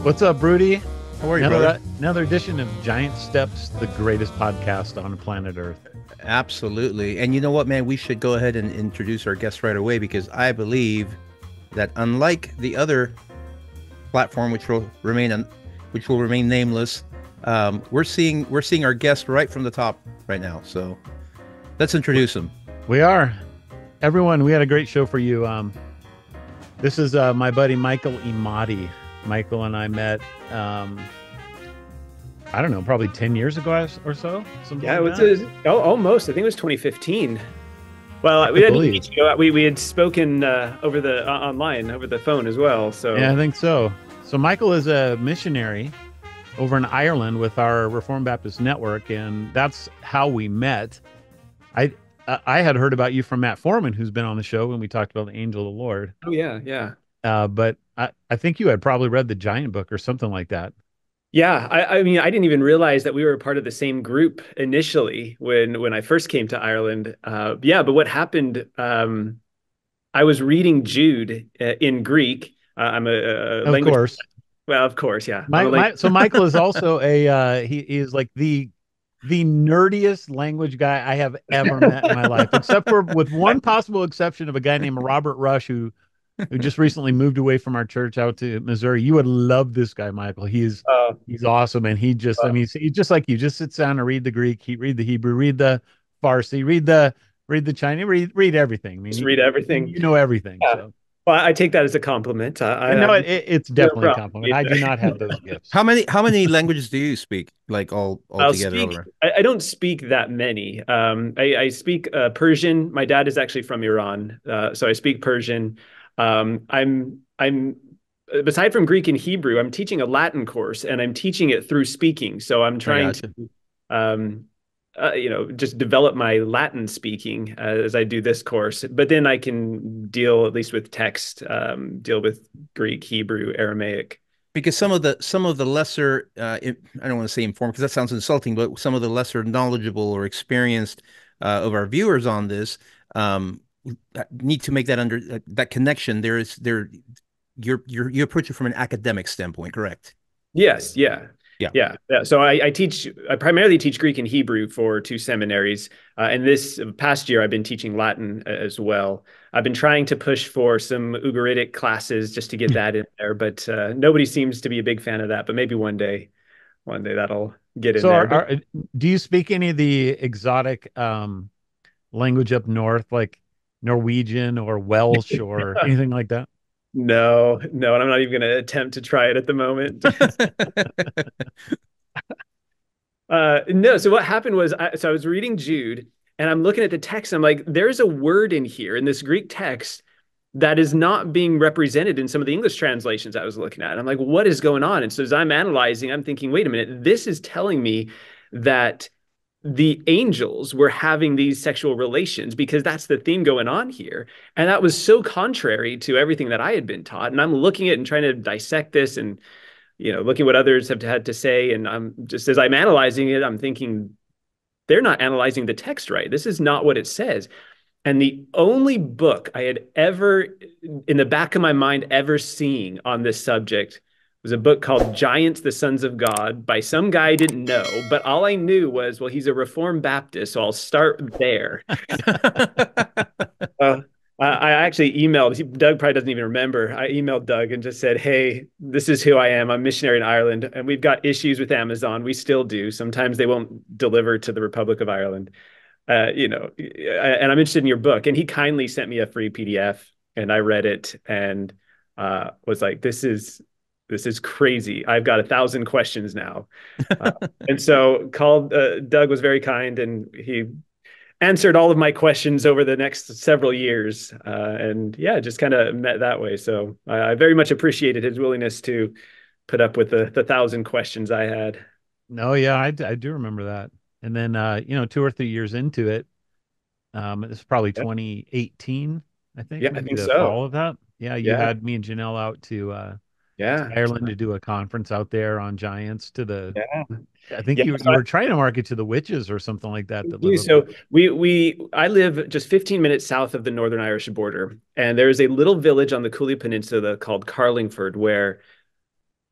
What's up, Broody? How are you, brother? Another edition of Giant Steps, the greatest podcast on planet Earth. Absolutely. And you know what, man? We should go ahead and introduce our guest right away because I believe that unlike the other platform, which will remain nameless, we're seeing our guest right from the top right now. So let's introduce him. We are. Everyone, we had a great show for you. This is my buddy Michael Imadi. Michael and I met, I don't know, probably 10 years ago or so. Yeah, like it was almost. I think it was 2015. Well, we didn't meet you. We had spoken over the online over the phone as well. So yeah, I think so. So Michael is a missionary over in Ireland with our Reformed Baptist Network, and that's how we met. I had heard about you from Matt Foreman, who's been on the show when we talked about the Angel of the Lord. Oh yeah, yeah. But I think you had probably read the Giant Book or something like that. Yeah, I mean, I didn't even realize that we were part of the same group initially when I first came to Ireland. Yeah, but what happened? I was reading Jude in Greek. I'm a Of language. course. Well, of course, yeah. So Michael is also he is like the nerdiest language guy I have ever met in my life, except for with one possible exception of a guy named Robert Rush who just recently moved away from our church out to Missouri. You would love this guy, Michael. He's awesome, and I mean, he's just like you. Just sits down and read the Greek, read the Hebrew, read the Farsi, read the Chinese, read everything. I mean, just read everything. You know everything. Yeah. So. Well, I take that as a compliment. No, it's definitely a compliment. I do not have those gifts. How many languages do you speak? Like all together? I don't speak that many. I speak Persian. My dad is actually from Iran, so I speak Persian. I'm aside from Greek and Hebrew, I'm teaching a Latin course, and I'm teaching it through speaking. So I'm trying to just develop my Latin speaking as I do this course. But then I can deal at least with text, deal with Greek, Hebrew, Aramaic. Because some of the lesser, I don't want to say informed because that sounds insulting, but some of the lesser knowledgeable or experienced of our viewers on this need to make that connection. You approach it from an academic standpoint, correct? Yes. Yeah. Yeah. So I primarily teach Greek and Hebrew for two seminaries. And this past year, I've been teaching Latin as well. I've been trying to push for some Ugaritic classes just to get that in there, but nobody seems to be a big fan of that. But maybe one day that'll get in there. Do you speak any of the exotic language up north, like Norwegian or Welsh or anything like that? No, and I'm not even going to attempt to try it at the moment. No. So what happened was, I was reading Jude, and I'm looking at the text. And I'm like, there's a word in here in this Greek text that is not being represented in some of the English translations I was looking at. I'm like, what is going on? And so as I'm analyzing, I'm thinking, wait a minute, this is telling me that the angels were having these sexual relations because that's the theme going on here. And that was so contrary to everything that I had been taught. And I'm looking at it and trying to dissect this and, looking at what others have had to say. And I'm just, as I'm analyzing it, I'm thinking they're not analyzing the text right. This is not what it says. And the only book I had ever, in the back of my mind, ever seen on this subject was a book called Giants, the Sons of God by some guy I didn't know, but all I knew was, well, he's a Reformed Baptist, so I'll start there. I actually emailed, Doug probably doesn't even remember. I emailed Doug and just said, hey, this is who I am. I'm a missionary in Ireland, and we've got issues with Amazon. We still do. Sometimes they won't deliver to the Republic of Ireland. And I'm interested in your book. And he kindly sent me a free PDF, and I read it and was like, this is crazy. I've got 1,000 questions now. And so Doug was very kind, and he answered all of my questions over the next several years. And yeah, just kind of met that way. So I very much appreciated his willingness to put up with the 1,000 questions I had. No, yeah, I do remember that. And then, 2 or 3 years into it, it's probably 2018, I think. Yeah, I think so. Fall of that. Yeah, you had me and Janelle out to Ireland to do a conference out there on Giants I think you were trying to market to the witches or something like that. So I live just 15 minutes south of the Northern Irish border, and there is a little village on the Cooley Peninsula called Carlingford where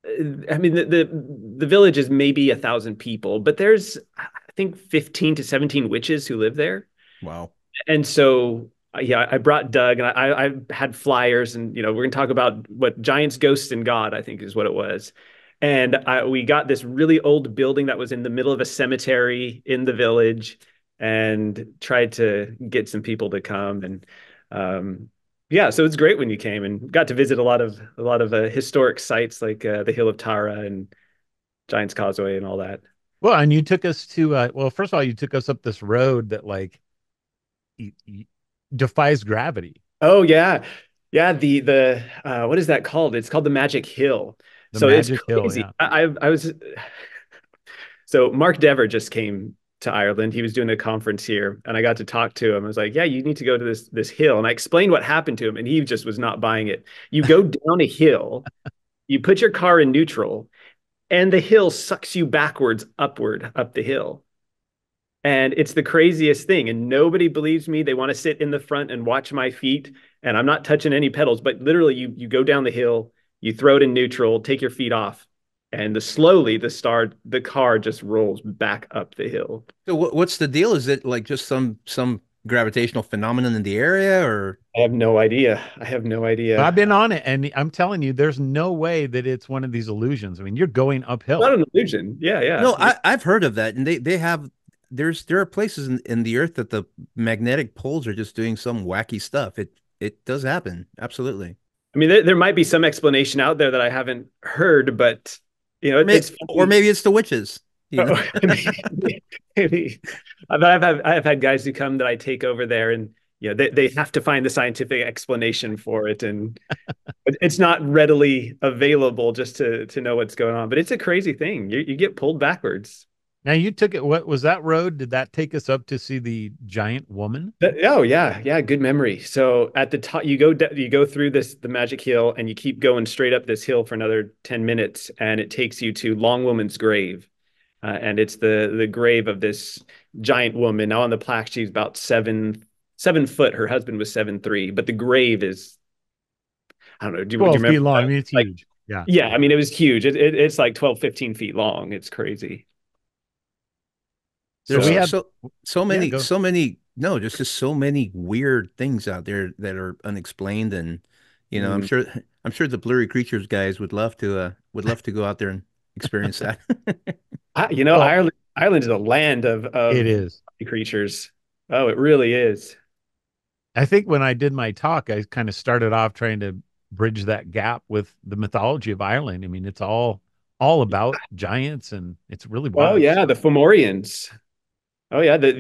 I mean, the village is maybe 1,000 people, but there's I think 15 to 17 witches who live there. Wow. And so yeah, I brought Doug, and I had flyers, and we're gonna talk about what Giants, Ghosts, and God, I think is what it was. And we got this really old building that was in the middle of a cemetery in the village, and tried to get some people to come. And yeah, so it's great when you came and got to visit a lot of historic sites like the Hill of Tara and Giants Causeway and all that. Well, and you took us to well, first of all, you took us up this road that like defies gravity, Oh yeah. Yeah, the what is that called? It's called the Magic Hill. the So it's Magic Hill. crazy. Yeah. I was so Mark Dever just came to Ireland. He was doing a conference here, and I got to talk to him. I was like, "Yeah, you need to go to this hill." And I explained what happened to him, and he just was not buying it. You go down a hill, you put your car in neutral, and the hill sucks you backwards upward up the hill. And it's the craziest thing. And nobody believes me. They want to sit in the front and watch my feet. And I'm not touching any pedals, but literally you go down the hill, you throw it in neutral, take your feet off, and the car just rolls back up the hill. So what's the deal? Is it like just some gravitational phenomenon in the area, or I have no idea. I have no But I've idea. been on it, and I'm telling you, there's no way that it's one of these illusions. I mean, you're going Not uphill. an illusion. Yeah, yeah. no? I've heard of that, and they have there are places in the earth that the magnetic poles are just doing some wacky stuff. It does happen, absolutely. I mean, there might be some explanation out there that I haven't heard, but it's Or funny. maybe it's the witches, you know. Oh, maybe. But I've had guys who come that I take over there, and they have to find the scientific explanation for it, and it's not readily available just to know what's going on. But it's a crazy thing. You get pulled backwards. Now you took it. What was that road? Did that take us up to see the giant woman? Oh yeah, yeah, good memory. So at the top, you go through the Magic Hill, and you keep going straight up this hill for another 10 minutes, and it takes you to Long Woman's grave. And it's the grave of this giant woman. Now on the plaque, she's about 7 foot. Her husband was 7'3", but the grave is, I don't know. Do you 12 feet remember long. I that? mean, it's Like, huge. Yeah. yeah, I mean, it was huge. It's like 12, 15 feet long. It's crazy. So There's we So had, yeah, go. so many no, there's just so many weird things out there that are unexplained, and mm, I'm sure the Blurry Creatures guys would love to go out there and experience that. Well, Ireland is a land it of is. creatures. Oh, it really is. I think when I did my talk, I kind of started off trying to bridge that gap with the mythology of Ireland. I mean, it's all about giants, and it's really Oh wild. yeah, the Fomorians. Oh yeah, the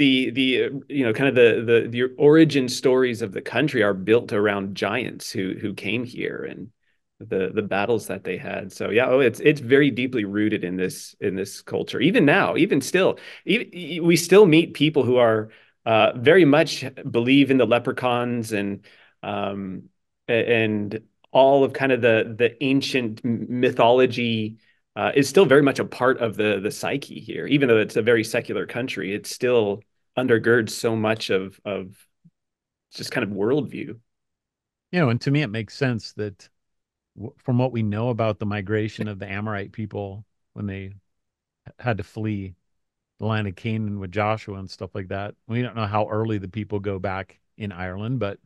kind of the origin stories of the country are built around giants who came here, and the battles that they had. So yeah, it's very deeply rooted in this culture. Even now, even still, we still meet people who are very much believe in the leprechauns, um and all of kind of the ancient mythology is still very much a part of the psyche here. Even though it's a very secular country, it still undergirds so much of just kind of worldview. And to me, it makes sense that from what we know about the migration of the Amorite people when they had to flee the land of Canaan with Joshua and stuff like that, we don't know how early the people go back in Ireland, but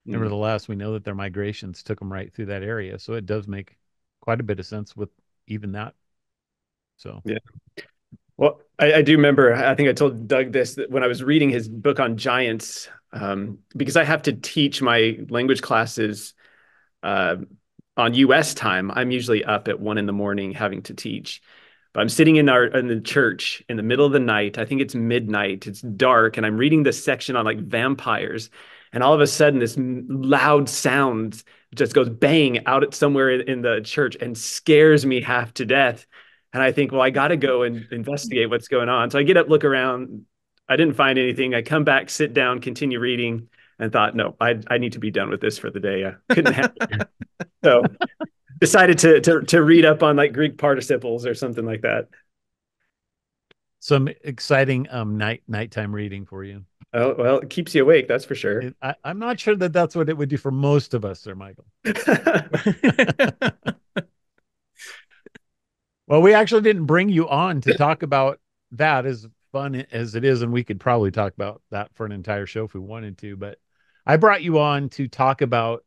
Mm, nevertheless, we know that their migrations took them right through that area. So it does make quite a bit of sense with even that. So, yeah. Well, I do remember, I think I told Doug this, that when I was reading his book on giants, because I have to teach my language classes uh, on US time. I'm usually up at 1 in the morning having to teach. But I'm sitting in the church in the middle of the night. I think it's midnight. It's dark, and I'm reading this section on like vampires. And all of a sudden, this loud sound just goes bang out at somewhere in the church and scares me half to death. And I think, well, I got to go and investigate what's going on. So I get up, look around. I didn't find anything. I come back, sit down, continue reading, and thought, no, I need to be done with this for the day. I couldn't have it. So decided to read up on like Greek participles or something like that. some exciting nighttime reading for you. Oh, well, it keeps you awake, that's for sure. I'm not sure that that's what it would do for most of us, Sir Michael. Well, we actually didn't bring you on to talk about that, as fun as it is, and we could probably talk about that for an entire show if we wanted to. But I brought you on to talk about,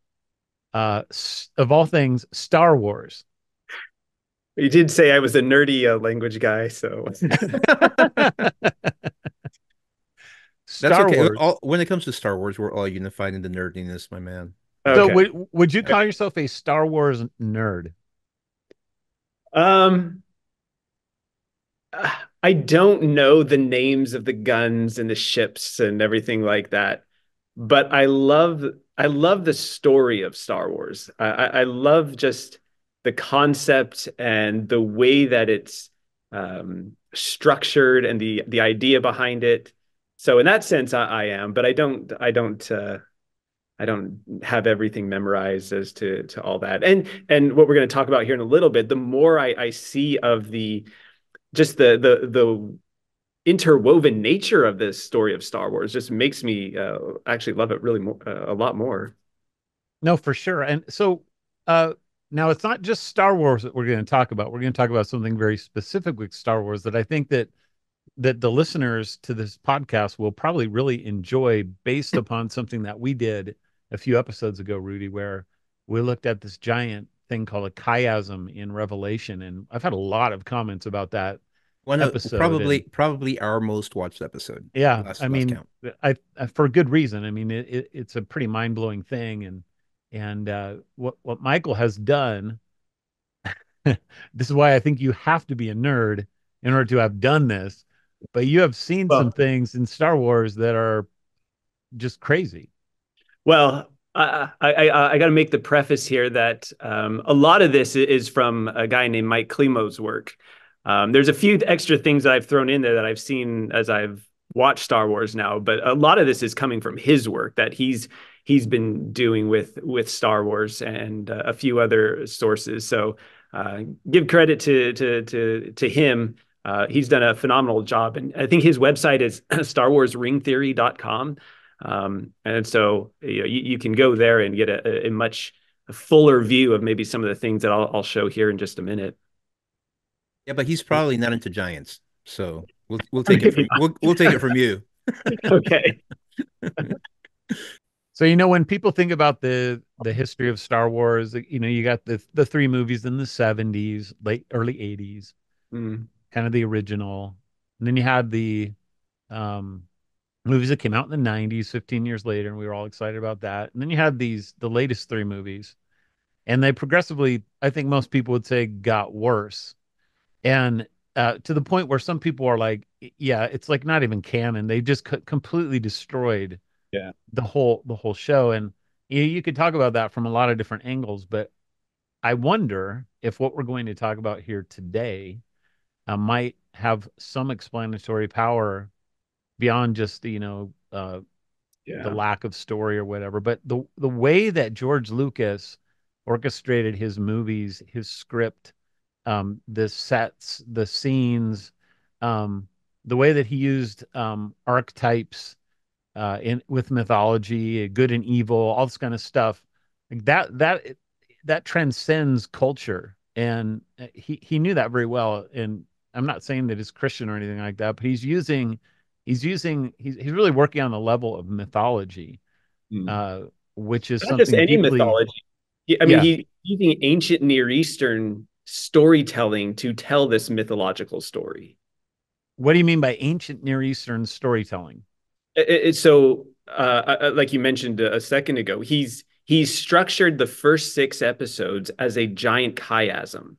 of all things, Star Wars. You did say I was a nerdy language guy, so That's Star okay. Wars. When it comes to Star Wars, we're all unified in the nerdiness, my man. So okay. would you call yourself a Star Wars nerd? Um, I don't know the names of the guns and the ships and everything like that, but I love the story of Star Wars. I love just the concept and the way that it's structured and the idea behind it. So in that sense, I am, but I don't have everything memorized as to all that. And what we're going to talk about here in a little bit, the more I see of the just the interwoven nature of this story of Star Wars just makes me actually love it really a lot more. No, for sure. And so uh now it's not just Star Wars that we're going to talk about. We're going to talk about something very specific with Star Wars that I think that the listeners to this podcast will probably really enjoy, based upon something that we did a few episodes ago, Rudy, where we looked at this giant thing called a chiasm in Revelation. And I've had a lot of comments about that One of episode. And probably our most watched episode. yeah, I Last mean, count. I for good reason. I mean, it's a pretty mind-blowing thing. And what Michael has done, this is why I think you have to be a nerd in order to have done this. But you have seen some Well, things in Star Wars that are just crazy. well, I got to make the preface here that a lot of this is from a guy named Mike Klimo's work. There's a few extra things that I've thrown in there that I've seen as I've watched Star Wars now, but a lot of this is coming from his work that he's been doing with Star Wars and a few other sources. So give credit to him. He's done a phenomenal job, and I think his website is starwarsringtheory.com. And so you can go there and get a much fuller view of maybe some of the things that I'll show here in just a minute. Yeah, but he's probably not into giants, so we'll take it from we'll take it from you. Okay. So when people think about the history of Star Wars, you got the three movies in the 70s, late early 80s, Mm. kind of the original. And then you had the um movies that came out in the 90s, 15 years later, and we were all excited about that. And then you had the latest three movies, and they progressively, I think most people would say, got worse. And to the point where some people are like, yeah, it's like not even canon. They just completely destroyed Yeah. the whole show. And you could talk about that from a lot of different angles, but I wonder if what we're going to talk about here today might have some explanatory power beyond just the Yeah. lack of story or whatever. But the way that George Lucas orchestrated his movies, his script, the sets, the scenes, the way that he used archetypes in with mythology, good and evil, all this kind of stuff, like that transcends culture, and he knew that very well. And I'm not saying that he's Christian or anything like that, but he's really working on the level of mythology, Mm. uh, which is Not just something any deeply. mythology. I mean, Yeah. he's using ancient Near Eastern storytelling to tell this mythological story. What do you mean by ancient Near Eastern storytelling? So, like you mentioned a second ago, he's structured the first six episodes as a giant chiasm,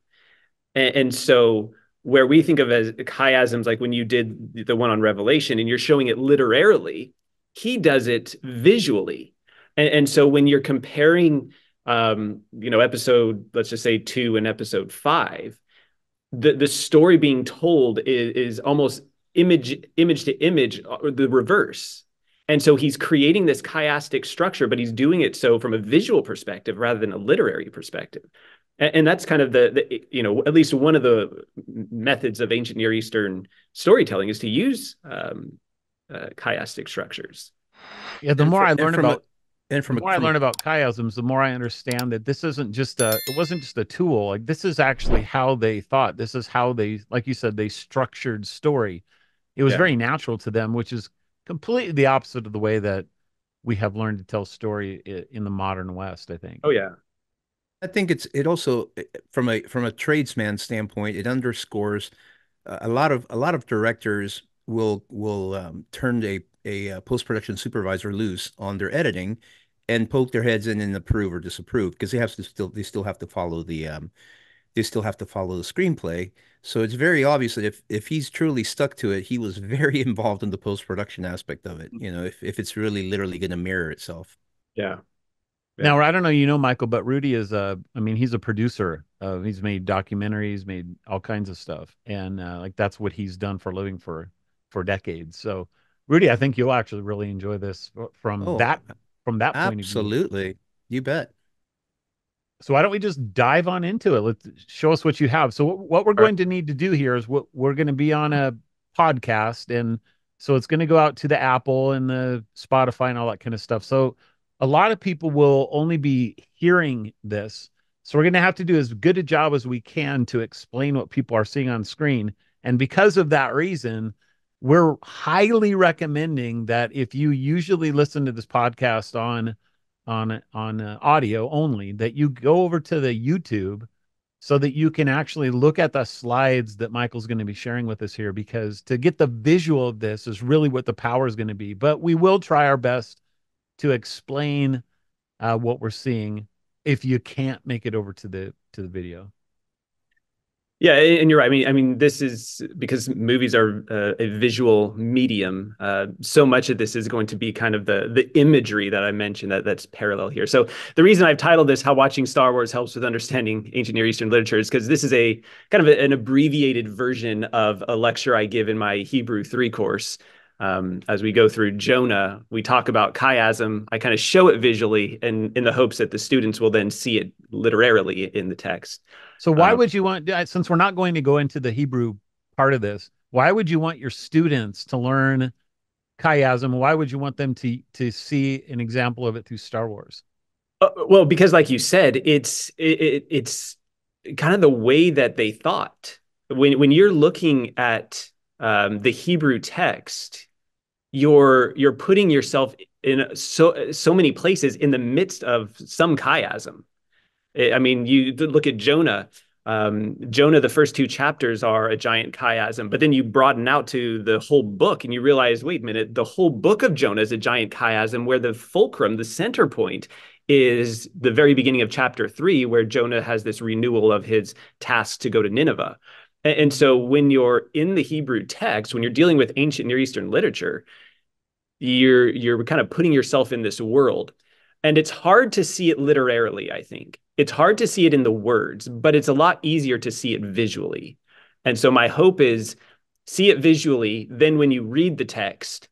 and so where we think of as chiasms, like when you did the one on Revelation, and you're showing it literarily, he does it visually, and so when you're comparing, episode, let's just say two and episode five, the story being told is almost image to image, or the reverse. And so he's creating this chiastic structure, but he's doing it so from a visual perspective rather than a literary perspective. And that's kind of at least one of the methods of ancient Near Eastern storytelling is to use chiastic structures. Yeah, the more I learn from about. And The more I learn about chiasms, the more I understand that this isn't just it wasn't just a tool. Like this is actually how they thought. This is how they, like you said, they structured story. It was Yeah. very natural to them, which is completely the opposite of the way that we have learned to tell story in the modern West, I think. Oh yeah. I think it also from a tradesman standpoint, it underscores a lot of directors will turn a post-production supervisor loose on their editing and poke their heads in and approve or disapprove because they still have to follow they still have to follow the screenplay. So it's very obvious that if he's truly stuck to it, he was very involved in the post-production aspect of it, you know, if it's really literally going to mirror itself. Yeah. Yeah. Now, I don't know, Michael, but Rudy is I mean, he's a producer. He's made documentaries, made all kinds of stuff, and like that's what he's done for a living for decades. So, Rudy, I think you'll actually really enjoy this Oh, from that point of view. absolutely. You bet. So why don't we just dive on into it? Let's show us what you have. So what we're All right. going to need to do here is we're going to be on a podcast, and so it's going to go out to the Apple and the Spotify and all that kind of stuff. So a lot of people will only be hearing this. So we're going to have to do as good a job as we can to explain what people are seeing on screen. And because of that reason, we're highly recommending that if you usually listen to this podcast on audio only, that you go over to the YouTube so that you can actually look at the slides that Michael's going to be sharing with us here, because to get the visual of this is really what the power is going to be. But we will try our best to explain what we're seeing if you can't make it over to the video. Yeah, and you're right. I mean, this is because movies are a visual medium. So much of this is going to be kind of the imagery that I mentioned that's parallel here. So the reason I've titled this "How Watching Star Wars Helps with Understanding Ancient Near Eastern Literature" is because this is a kind of an abbreviated version of a lecture I give in my Hebrew 3 course. As we go through Jonah, we talk about chiasm. I kind of show it visually, and in the hopes that the students will then see it literally in the text. So why would you want, since we're not going to go into the Hebrew part of this, why would you want your students to learn chiasm? Why would you want them to see an example of it through Star Wars? Well, because like you said, it's kind of the way that they thought. When you're looking at the Hebrew text, you're putting yourself in so many places in the midst of some chiasm. I mean, you look at Jonah. Jonah, the first 2 chapters are a giant chiasm, but then you broaden out to the whole book and you realize, wait a minute, the whole book of Jonah is a giant chiasm where the fulcrum, the center point, is the very beginning of chapter 3, where Jonah has this renewal of his task to go to Nineveh. And so when you're in the Hebrew text, when you're dealing with ancient Near Eastern literature, you're kind of putting yourself in this world. And it's hard to see it literarily, I think. It's hard to see it in the words, but it's a lot easier to see it visually. And so my hope is see it visually, then when you read the text,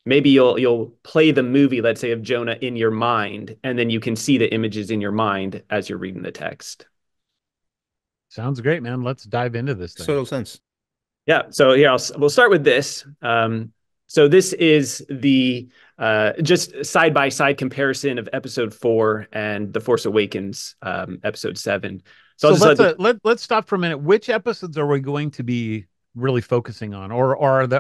maybe you'll play the movie, let's say, of Jonah in your mind, and then you can see the images in your mind as you're reading the text. Sounds great, man. Let's dive into this thing. Total sense. Yeah. So here we'll start with this. So this is the just side-by-side comparison of episode 4 and The Force Awakens, episode 7. So let's stop for a minute. Which episodes are we going to be really focusing on, or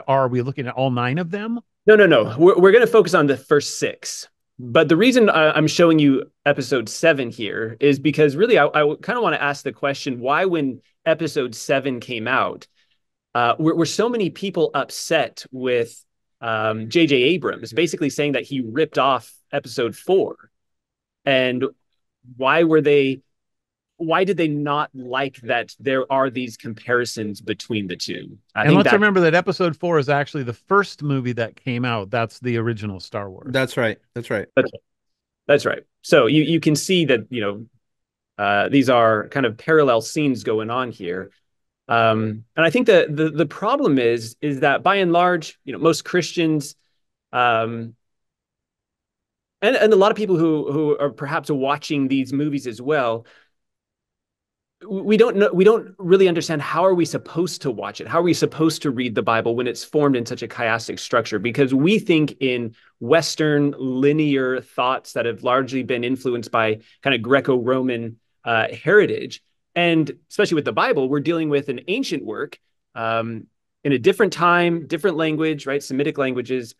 are we looking at all 9 of them? No. We're going to focus on the first 6. But the reason I'm showing you episode 7 here is because really I kind of want to ask the question, why when episode 7 came out, were so many people upset with J.J. Abrams, basically saying that he ripped off episode 4? And why did they not like that there are these comparisons between the two? And let's remember that episode 4 is actually the first movie that came out. That's the original Star Wars. That's right. That's right. So you can see that, these are kind of parallel scenes going on here. And I think the problem is that by and large, most Christians, and a lot of people who are perhaps watching these movies as well, we don't know, we don't really understand how are we supposed to watch it? How are we supposed to read the Bible when it's formed in such a chiastic structure? Because we think in Western linear thoughts that have largely been influenced by kind of Greco-Roman heritage. And especially with the Bible, we're dealing with an ancient work in a different time, different language, right? Semitic languages.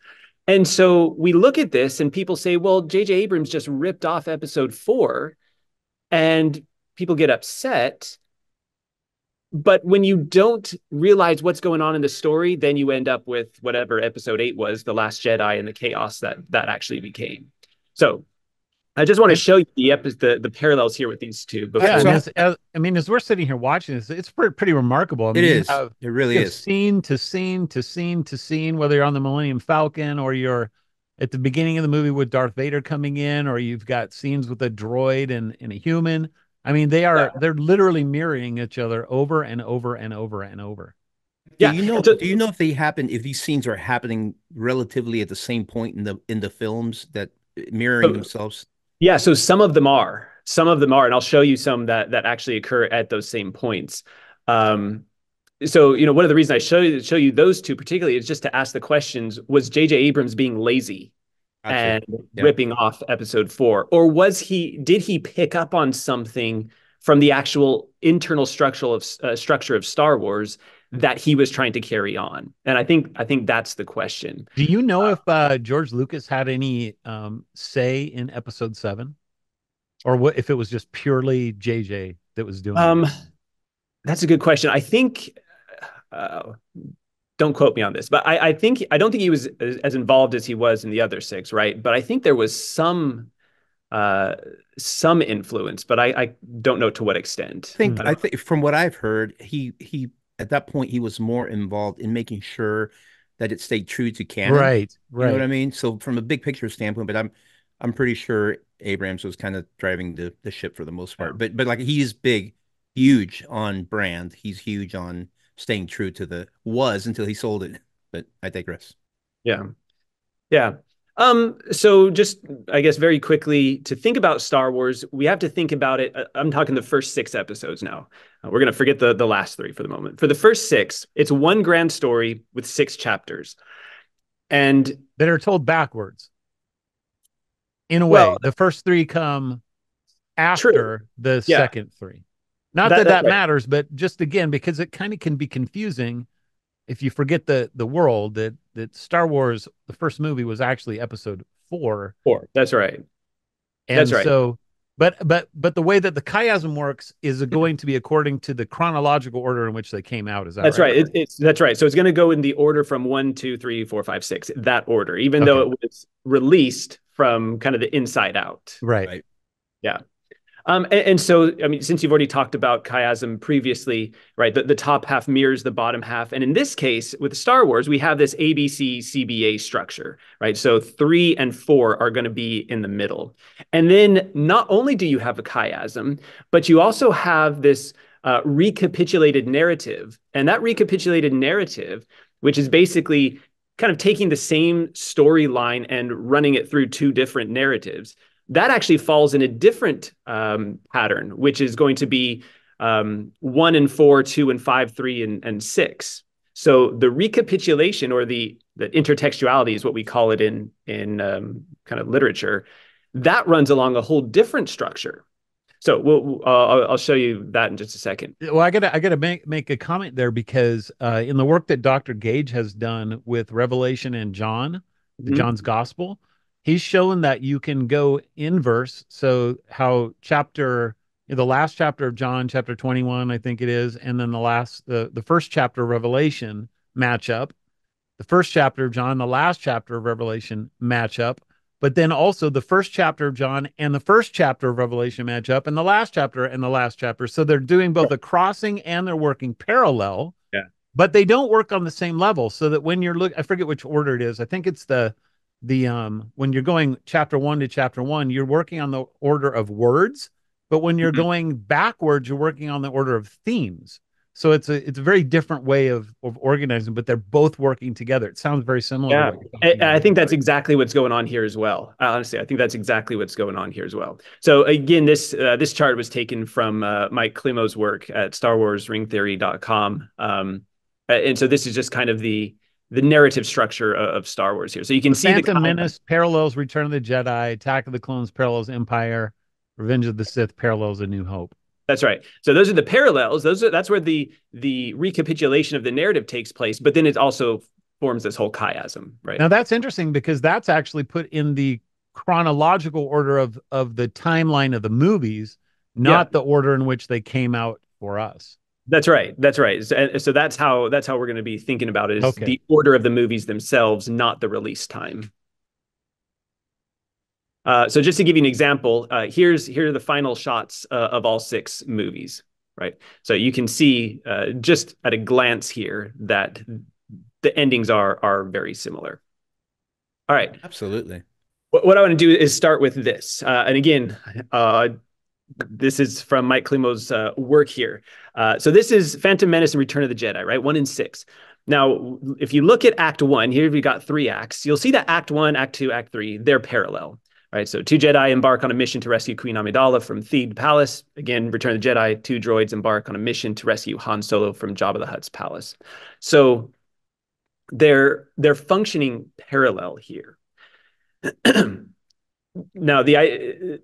And so we look at this and people say, well, J.J. Abrams just ripped off episode 4, and people get upset. But when you don't realize what's going on in the story, then you end up with whatever episode 8 was, The Last Jedi, and the chaos that actually became. So I just want to show you the parallels here with these two. Yeah, I mean, as we're sitting here watching this, it's pretty remarkable. I mean, it is. It really is. Scene to scene to scene to scene, whether you're on the Millennium Falcon or you're at the beginning of the movie with Darth Vader coming in, or you've got scenes with a droid and a human. I mean, they're literally mirroring each other over and over and over and over. Yeah. Do you know if these scenes are happening relatively at the same point in the films, that mirroring themselves? Yeah, so some of them are, and I'll show you some that actually occur at those same points. So, one of the reasons I show you those two particularly is just to ask the questions: was J.J. Abrams being lazy and ripping off episode 4, or did he pick up on something from the actual internal structure of Star Wars that he was trying to carry on? And I think that's the question. Do you know if George Lucas had any say in episode 7, or what, if it was just purely JJ that was doing it? That's a good question. I think don't quote me on this, but I don't think he was as involved as he was in the other 6, right? But I think there was some influence, but I don't know to what extent. I think from what I've heard, he at that point he was more involved in making sure that it stayed true to canon. Right. You know what I mean? So from a big picture standpoint, but I'm pretty sure Abrams was kind of driving the ship for the most part. Yeah. But like, he is huge on brand. He's huge on staying true to until he sold it. But I digress. Yeah. Yeah. So just, I guess, very quickly, to think about Star Wars, we have to think about it. I'm talking the first 6 episodes now. We're going to forget the last 3 for the moment. For the first 6, it's one grand story with 6 chapters. And that are told backwards. In a way, the first 3 come after the second 3. Not that matters, but just again, because it kind of can be confusing if you forget the world that Star Wars, the first movie, was actually episode 4. That's right. And that's right. So, but the way that the chiasm works is going to be according to the chronological order in which they came out. Is that that's right? That's right. So it's going to go in the order from 1, 2, 3, 4, 5, 6. That order, even though it was released from kind of the inside out. Right. Yeah. And so, I mean, since you've already talked about chiasm previously, right, the top half mirrors the bottom half. And in this case, with Star Wars, we have this ABC CBA structure, right? So 3 and 4 are going to be in the middle. And then not only do you have a chiasm, but you also have this recapitulated narrative. And that recapitulated narrative, which is basically kind of taking the same storyline and running it through 2 different narratives, that actually falls in a different pattern, which is going to be 1 and 4, 2 and 5, 3 and 6. So the recapitulation, or the intertextuality, is what we call it in kind of literature, that runs along a whole different structure. So I'll show you that in just a second. Well, I gotta make a comment there, because in the work that Dr. Gage has done with Revelation and John, John's Gospel, he's shown that you can go inverse. So how the last chapter of John, chapter 21, I think it is, and then the first chapter of Revelation match up. The first chapter of John, the last chapter of Revelation match up. But then also the first chapter of John and the first chapter of Revelation match up, and the last chapter and the last chapter. So they're doing both a crossing and they're working parallel. Yeah. But they don't work on the same level. So that when you're I forget which order it is. I think it's when you're going chapter 1 to chapter 1, you're working on the order of words, but when you're going backwards, you're working on the order of themes. So it's a very different way of organizing, but they're both working together. It sounds very similar to Yeah, what you're talking I about. think that's exactly what's going on here as well. Honestly, I think that's exactly what's going on here as well. So again, this chart was taken from Mike Klimo's work at StarWarsRingTheory.com. And so this is just kind of the narrative structure of Star Wars here. So you can see Phantom Menace parallels Return of the Jedi, Attack of the Clones parallels Empire, Revenge of the Sith parallels A New Hope. That's right. So those are the parallels. That's where the recapitulation of the narrative takes place, but then it also forms this whole chiasm, right? Now that's interesting because that's actually put in the chronological order of the timeline of the movies, not the order in which they came out for us. That's right. That's right. So that's how we're going to be thinking about it, is the order of the movies themselves, not the release time. So just to give you an example, here are the final shots of all 6 movies, right? So you can see just at a glance here that the endings are very similar. All right. Absolutely. What I want to do is start with this. And again, this is from Mike Klimo's work here. So this is Phantom Menace and Return of the Jedi, right? 1 and 6. Now, if you look at Act 1, here we got 3 acts. You'll see that Act 1, Act 2, Act 3, they're parallel. Right, so 2 Jedi embark on a mission to rescue Queen Amidala from Theed Palace. Again, Return of the Jedi, 2 droids embark on a mission to rescue Han Solo from Jabba the Hutt's palace. So they're functioning parallel here. Now, a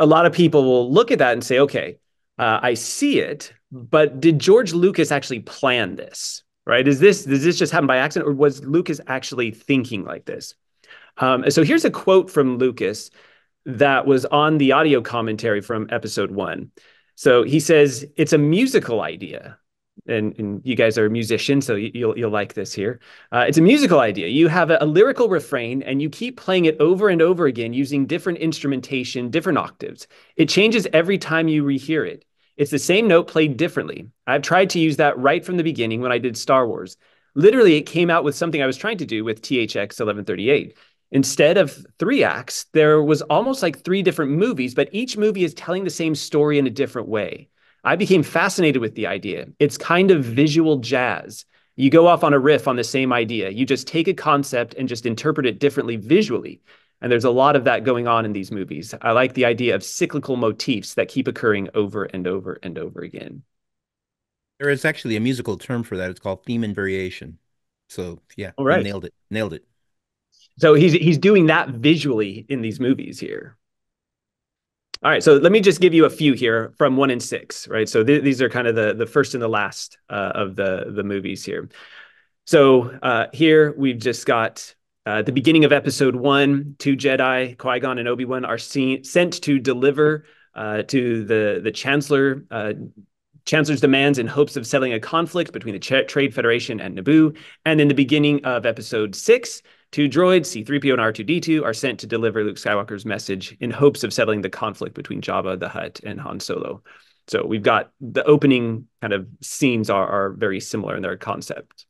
lot of people will look at that and say, okay, I see it, but did George Lucas actually plan this? Right? Does this just happen by accident, or was Lucas actually thinking like this? So here's a quote from Lucas that was on the audio commentary from episode 1. So he says, it's a musical idea. And you guys are musicians, so you'll like this here. It's a musical idea. You have a lyrical refrain, and you keep playing it over and over again using different instrumentation, different octaves. It changes every time you rehear it. It's the same note played differently. I've tried to use that right from the beginning when I did Star Wars. Literally, it came out with something I was trying to do with THX 1138. Instead of 3 acts, there was almost like 3 different movies, but each movie is telling the same story in a different way. I became fascinated with the idea. It's kind of visual jazz. You go off on a riff on the same idea. You just take a concept and just interpret it differently visually. And there's a lot of that going on in these movies. I like the idea of cyclical motifs that keep occurring over and over and over again. There is actually a musical term for that. It's called theme and variation. So yeah, right. Nailed it. Nailed it. So he's doing that visually in these movies here. All right, so let me just give you a few here from 1 and 6, right? So these are kind of the first and the last of the movies here. So here we've just got the beginning of episode 1. 2 Jedi, Qui-Gon and Obi-Wan, are sent to deliver to the Chancellor's demands in hopes of settling a conflict between the Trade Federation and Naboo. And in the beginning of episode 6, 2 droids, C-3PO and R2-D2, are sent to deliver Luke Skywalker's message in hopes of settling the conflict between Jabba the Hutt and Han Solo. So we've got the opening kind of scenes are very similar in their concept.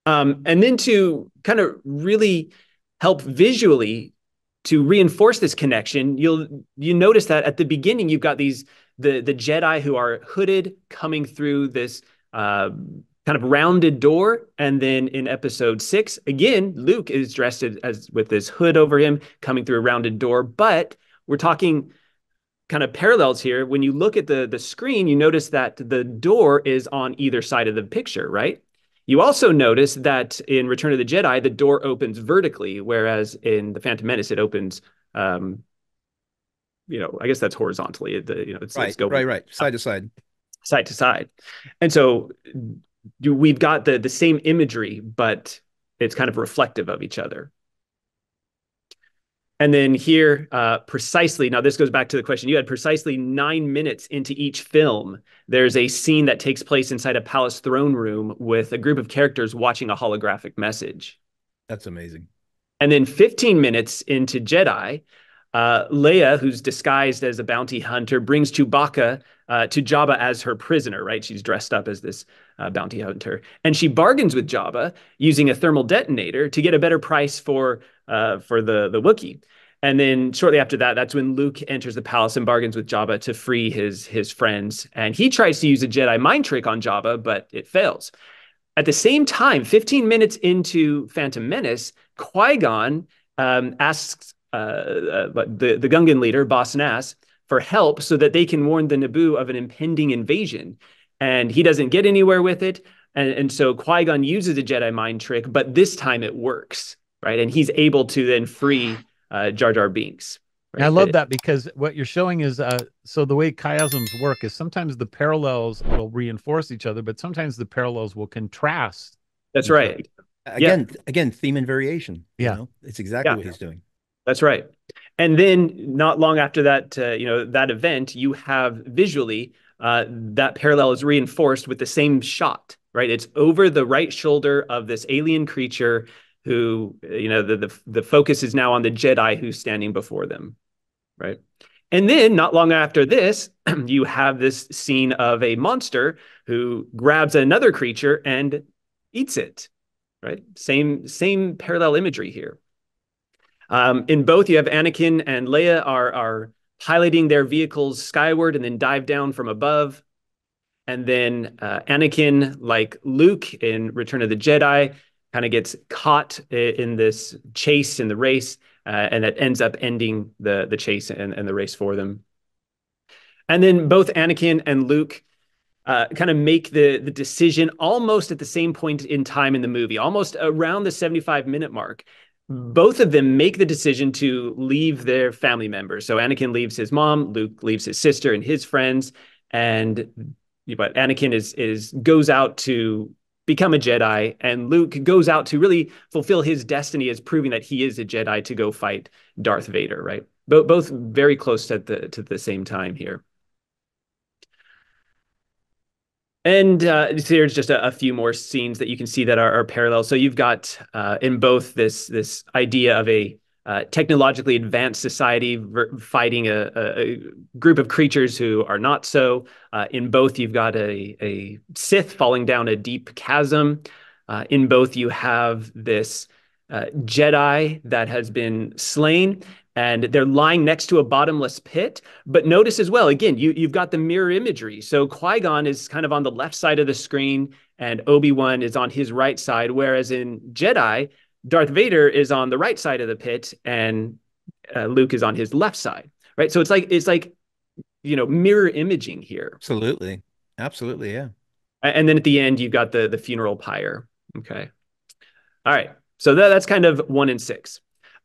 And then to kind of really help visually to reinforce this connection, you notice that at the beginning you've got the Jedi who are hooded coming through this kind of rounded door, and then in episode 6, again, Luke is dressed as with this hood over him coming through a rounded door. But we're talking kind of parallels here. When you look at the screen, you notice that the door is on either side of the picture, right? You also notice that in Return of the Jedi, the door opens vertically, whereas in The Phantom Menace, it opens, I guess that's horizontally. It's going right, side to side. Side to side. And so we've got the same imagery, but it's kind of reflective of each other. And then here, precisely, now this goes back to the question you had, precisely 9 minutes into each film, there's a scene that takes place inside a palace throne room with a group of characters watching a holographic message. That's amazing. And then 15 minutes into Jedi, Leia, who's disguised as a bounty hunter, brings Chewbacca to Jabba as her prisoner, right? She's dressed up as this bounty hunter. And she bargains with Jabba using a thermal detonator to get a better price for the Wookiee. And then shortly after that, that's when Luke enters the palace and bargains with Jabba to free his friends. And he tries to use a Jedi mind trick on Jabba, but it fails. At the same time, 15 minutes into Phantom Menace, Qui-Gon asks the Gungan leader, Boss Nass, for help so that they can warn the Naboo of an impending invasion. And he doesn't get anywhere with it. And so Qui-Gon uses a Jedi mind trick, but this time it works, right? And he's able to then free Jar Jar Binks. Right? I love that, because what you're showing is so the way chiasms work is sometimes the parallels will reinforce each other, but sometimes the parallels will contrast. That's right. Again, theme and variation. Yeah, you know? It's exactly what he's doing. That's right. And then not long after that, that event, you have visually that parallel is reinforced with the same shot, right? It's over the right shoulder of this alien creature who, the focus is now on the Jedi who's standing before them, right? And then not long after this, you have this scene of a monster who grabs another creature and eats it, right? Same parallel imagery here. In both, you have Anakin and Leia are piloting their vehicles skyward and then dive down from above. And then Anakin, like Luke in Return of the Jedi, kind of gets caught in this chase in the race, and that ends up ending the chase and the race for them. And then both Anakin and Luke kind of make the decision almost at the same point in time in the movie, almost around the 75-minute mark. Both of them make the decision to leave their family members. So Anakin leaves his mom, Luke leaves his sister and his friends, but Anakin goes out to become a Jedi, and Luke goes out to really fulfill his destiny as proving that he is a Jedi to go fight Darth Vader, right? Both very close to the same time here. And here's just a few more scenes that you can see that are parallel. So you've got in both this idea of a technologically advanced society fighting a group of creatures who are not so. In both, you've got a Sith falling down a deep chasm. In both, you have this Jedi that has been slain, and they're lying next to a bottomless pit. But notice as well, again, you've got the mirror imagery. So Qui-Gon is kind of on the left side of the screen, and Obi-Wan is on his right side, whereas in Jedi, Darth Vader is on the right side of the pit, and Luke is on his left side, right? So it's like mirror imaging here. Absolutely, yeah. And then at the end, you've got the funeral pyre. Okay, all right. So that's kind of 1 and 6.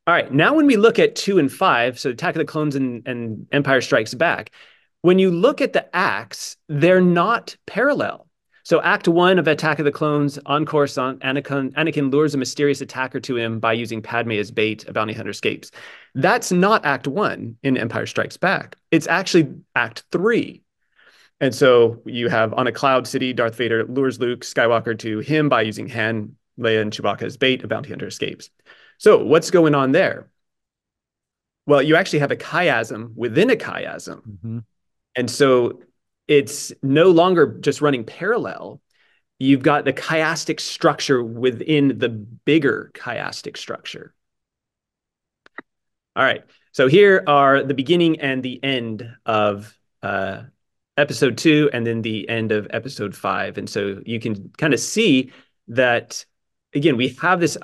All right, now when we look at 2 and 5, so Attack of the Clones and Empire Strikes Back, when you look at the acts, they're not parallel. So Act 1 of Attack of the Clones, on Coruscant, Anakin lures a mysterious attacker to him by using Padme as bait. A bounty hunter escapes. That's not Act 1 in Empire Strikes Back. It's actually Act 3. And so you have on a cloud city, Darth Vader lures Luke Skywalker to him by using Han, Leia, and Chewbacca as bait. A bounty hunter escapes. So what's going on there? Well, you actually have a chiasm within a chiasm. Mm-hmm. And so it's no longer just running parallel. You've got the chiastic structure within the bigger chiastic structure. All right. So here are the beginning and the end of episode 2, and then the end of episode 5. And so you can kind of see that, again, we have this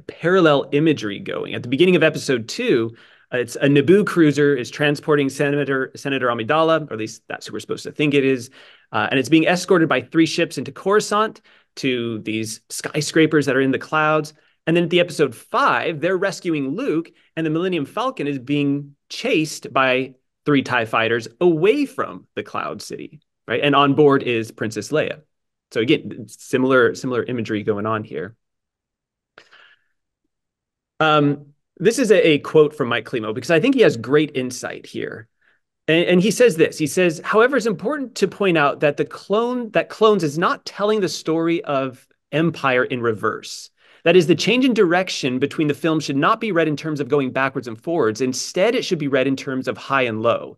parallel imagery going. At the beginning of episode 2, it's a Naboo cruiser is transporting Senator Amidala, or at least that's who we're supposed to think it is. And it's being escorted by 3 ships into Coruscant to these skyscrapers that are in the clouds. And then at the episode 5, they're rescuing Luke, and the Millennium Falcon is being chased by 3 TIE fighters away from the Cloud City, right? And on board is Princess Leia. So again, similar imagery going on here. This is a quote from Mike Klimo, because I think he has great insight here. And he says this. He says, however, it's important to point out that Clones is not telling the story of Empire in reverse. That is, the change in direction between the films should not be read in terms of going backwards and forwards. Instead, it should be read in terms of high and low.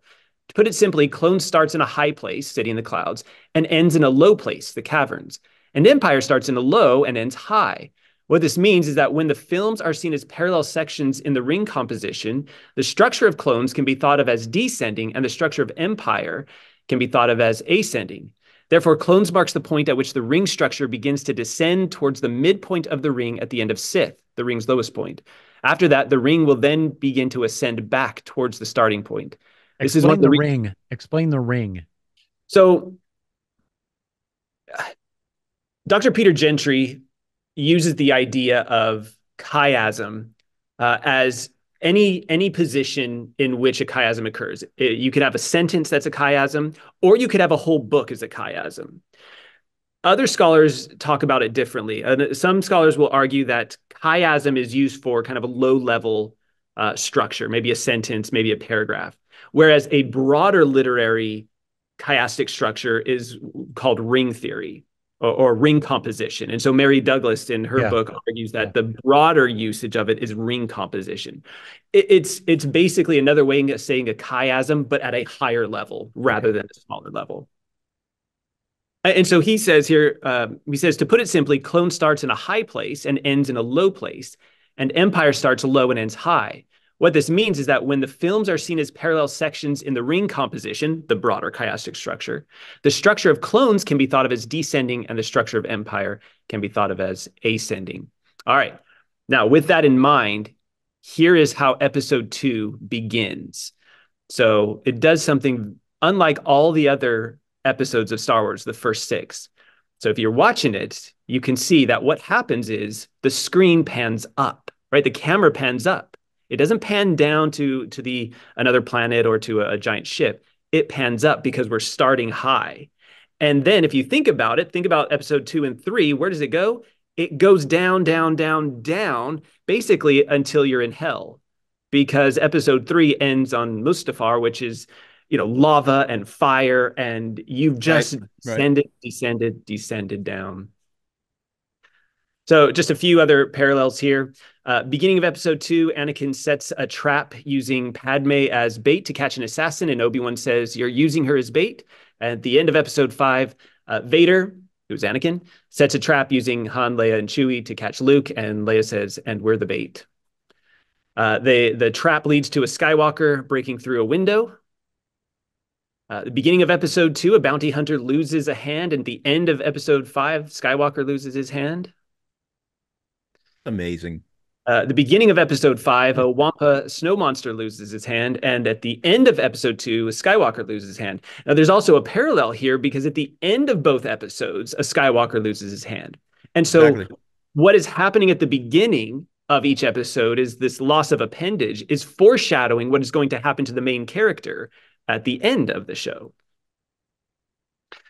To put it simply, Clones starts in a high place, City in the Clouds, and ends in a low place, the Caverns. And Empire starts in a low and ends high. What this means is that when the films are seen as parallel sections in the ring composition, the structure of clones can be thought of as descending, and the structure of empire can be thought of as ascending. Therefore, clones marks the point at which the ring structure begins to descend towards the midpoint of the ring at the end of Sith, the ring's lowest point. After that, the ring will then begin to ascend back towards the starting point. This is Explain what the ring. Explain the ring. So, Dr. Peter Gentry uses the idea of chiasm as any position in which a chiasm occurs. You could have a sentence that's a chiasm, or you could have a whole book as a chiasm. Other scholars talk about it differently. Some scholars will argue that chiasm is used for kind of a low-level structure, maybe a sentence, maybe a paragraph, whereas a broader literary chiastic structure is called ring theory or ring composition. And so Mary Douglas in her book argues that the broader usage of it is ring composition. It's basically another way of saying a chiasm, but at a higher level rather than a smaller level. And so he says here, to put it simply, clone starts in a high place and ends in a low place, and empire starts low and ends high. What this means is that when the films are seen as parallel sections in the ring composition, the broader chiastic structure, the structure of clones can be thought of as descending, and the structure of empire can be thought of as ascending. All right. Now, with that in mind, here is how episode 2 begins. So it does something unlike all the other episodes of Star Wars, the first 6. So if you're watching it, you can see that what happens is the screen pans up, right? The camera pans up. It doesn't pan down to another planet or to a giant ship. It pans up because we're starting high. And then if you think about it, think about episode 2 and 3, where does it go? It goes down, down, down, down, basically until you're in hell. Because episode 3 ends on Mustafar, which is, lava and fire, and you've just descended down. So just a few other parallels here. Beginning of episode 2, Anakin sets a trap using Padme as bait to catch an assassin, and Obi-Wan says, "You're using her as bait." At the end of episode 5, Vader, who's Anakin, sets a trap using Han, Leia, and Chewie to catch Luke, and Leia says, "And we're the bait." The trap leads to a Skywalker breaking through a window. The beginning of episode 2, a bounty hunter loses a hand, and at the end of episode 5, Skywalker loses his hand. Amazing. The beginning of episode 5, a Wampa snow monster loses his hand, and at the end of episode 2, Skywalker loses his hand. Now, there's also a parallel here because at the end of both episodes, a Skywalker loses his hand. And so what is happening at the beginning of each episode is this loss of appendage is foreshadowing what is going to happen to the main character at the end of the show.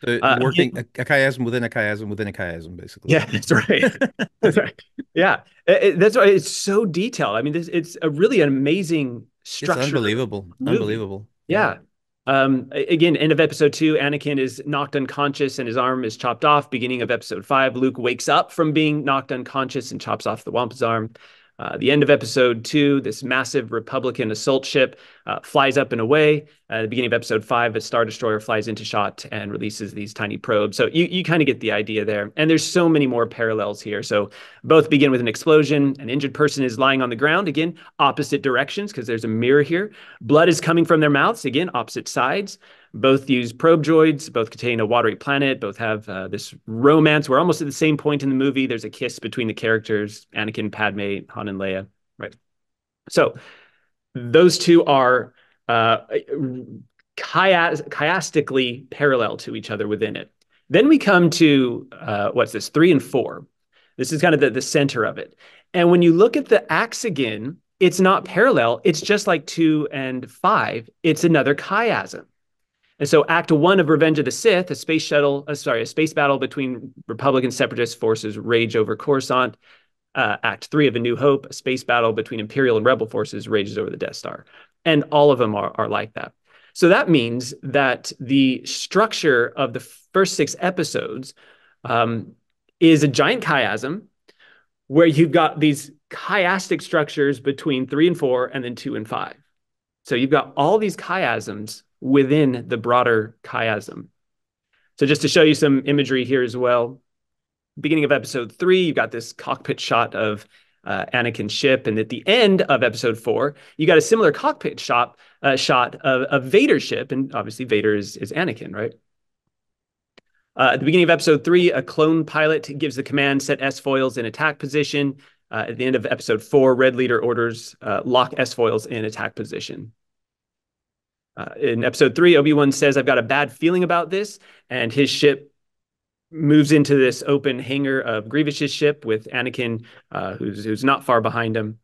Working a chiasm within a chiasm within a chiasm, basically. Yeah, that's right. That's right. Yeah, that's why it's so detailed. I mean, it's a really amazing structure. It's unbelievable. Unbelievable. Yeah. Again, end of episode 2, Anakin is knocked unconscious and his arm is chopped off. Beginning of episode 5, Luke wakes up from being knocked unconscious and chops off the Wampa's arm. The end of episode 2, this massive Republican assault ship flies up and away. At the beginning of episode 5, a Star Destroyer flies into shot and releases these tiny probes. So you kind of get the idea there. And there's so many more parallels here. So both begin with an explosion. An injured person is lying on the ground. Again, opposite directions because there's a mirror here. Blood is coming from their mouths. Again, opposite sides. Both use probe droids. Both contain a watery planet. Both have this romance. We're almost at the same point in the movie. There's a kiss between the characters, Anakin, Padme, Han, and Leia. Right. So those two are chiastically parallel to each other within it. Then we come to, 3 and 4. This is kind of the center of it. And when you look at the acts again, it's not parallel. It's just like 2 and 5. It's another chiasm. And so Act 1 of Revenge of the Sith, a space battle between Republican separatist forces rage over Coruscant. Act 3 of A New Hope, a space battle between Imperial and Rebel forces rages over the Death Star. And all of them are like that. So that means that the structure of the first 6 episodes is a giant chiasm where you've got these chiastic structures between 3 and 4 and then 2 and 5. So you've got all these chiasms within the broader chiasm. So just to show you some imagery here as well, beginning of episode 3, you've got this cockpit shot of Anakin's ship, and at the end of episode 4, you got a similar cockpit shot of Vader's ship, and obviously Vader is Anakin, right? At the beginning of episode 3, a clone pilot gives the command, set S-foils in attack position. At the end of episode 4, Red Leader orders lock S-foils in attack position. In episode 3, Obi-Wan says, I've got a bad feeling about this, and his ship moves into this open hangar of Grievous's ship with Anakin, who's not far behind him.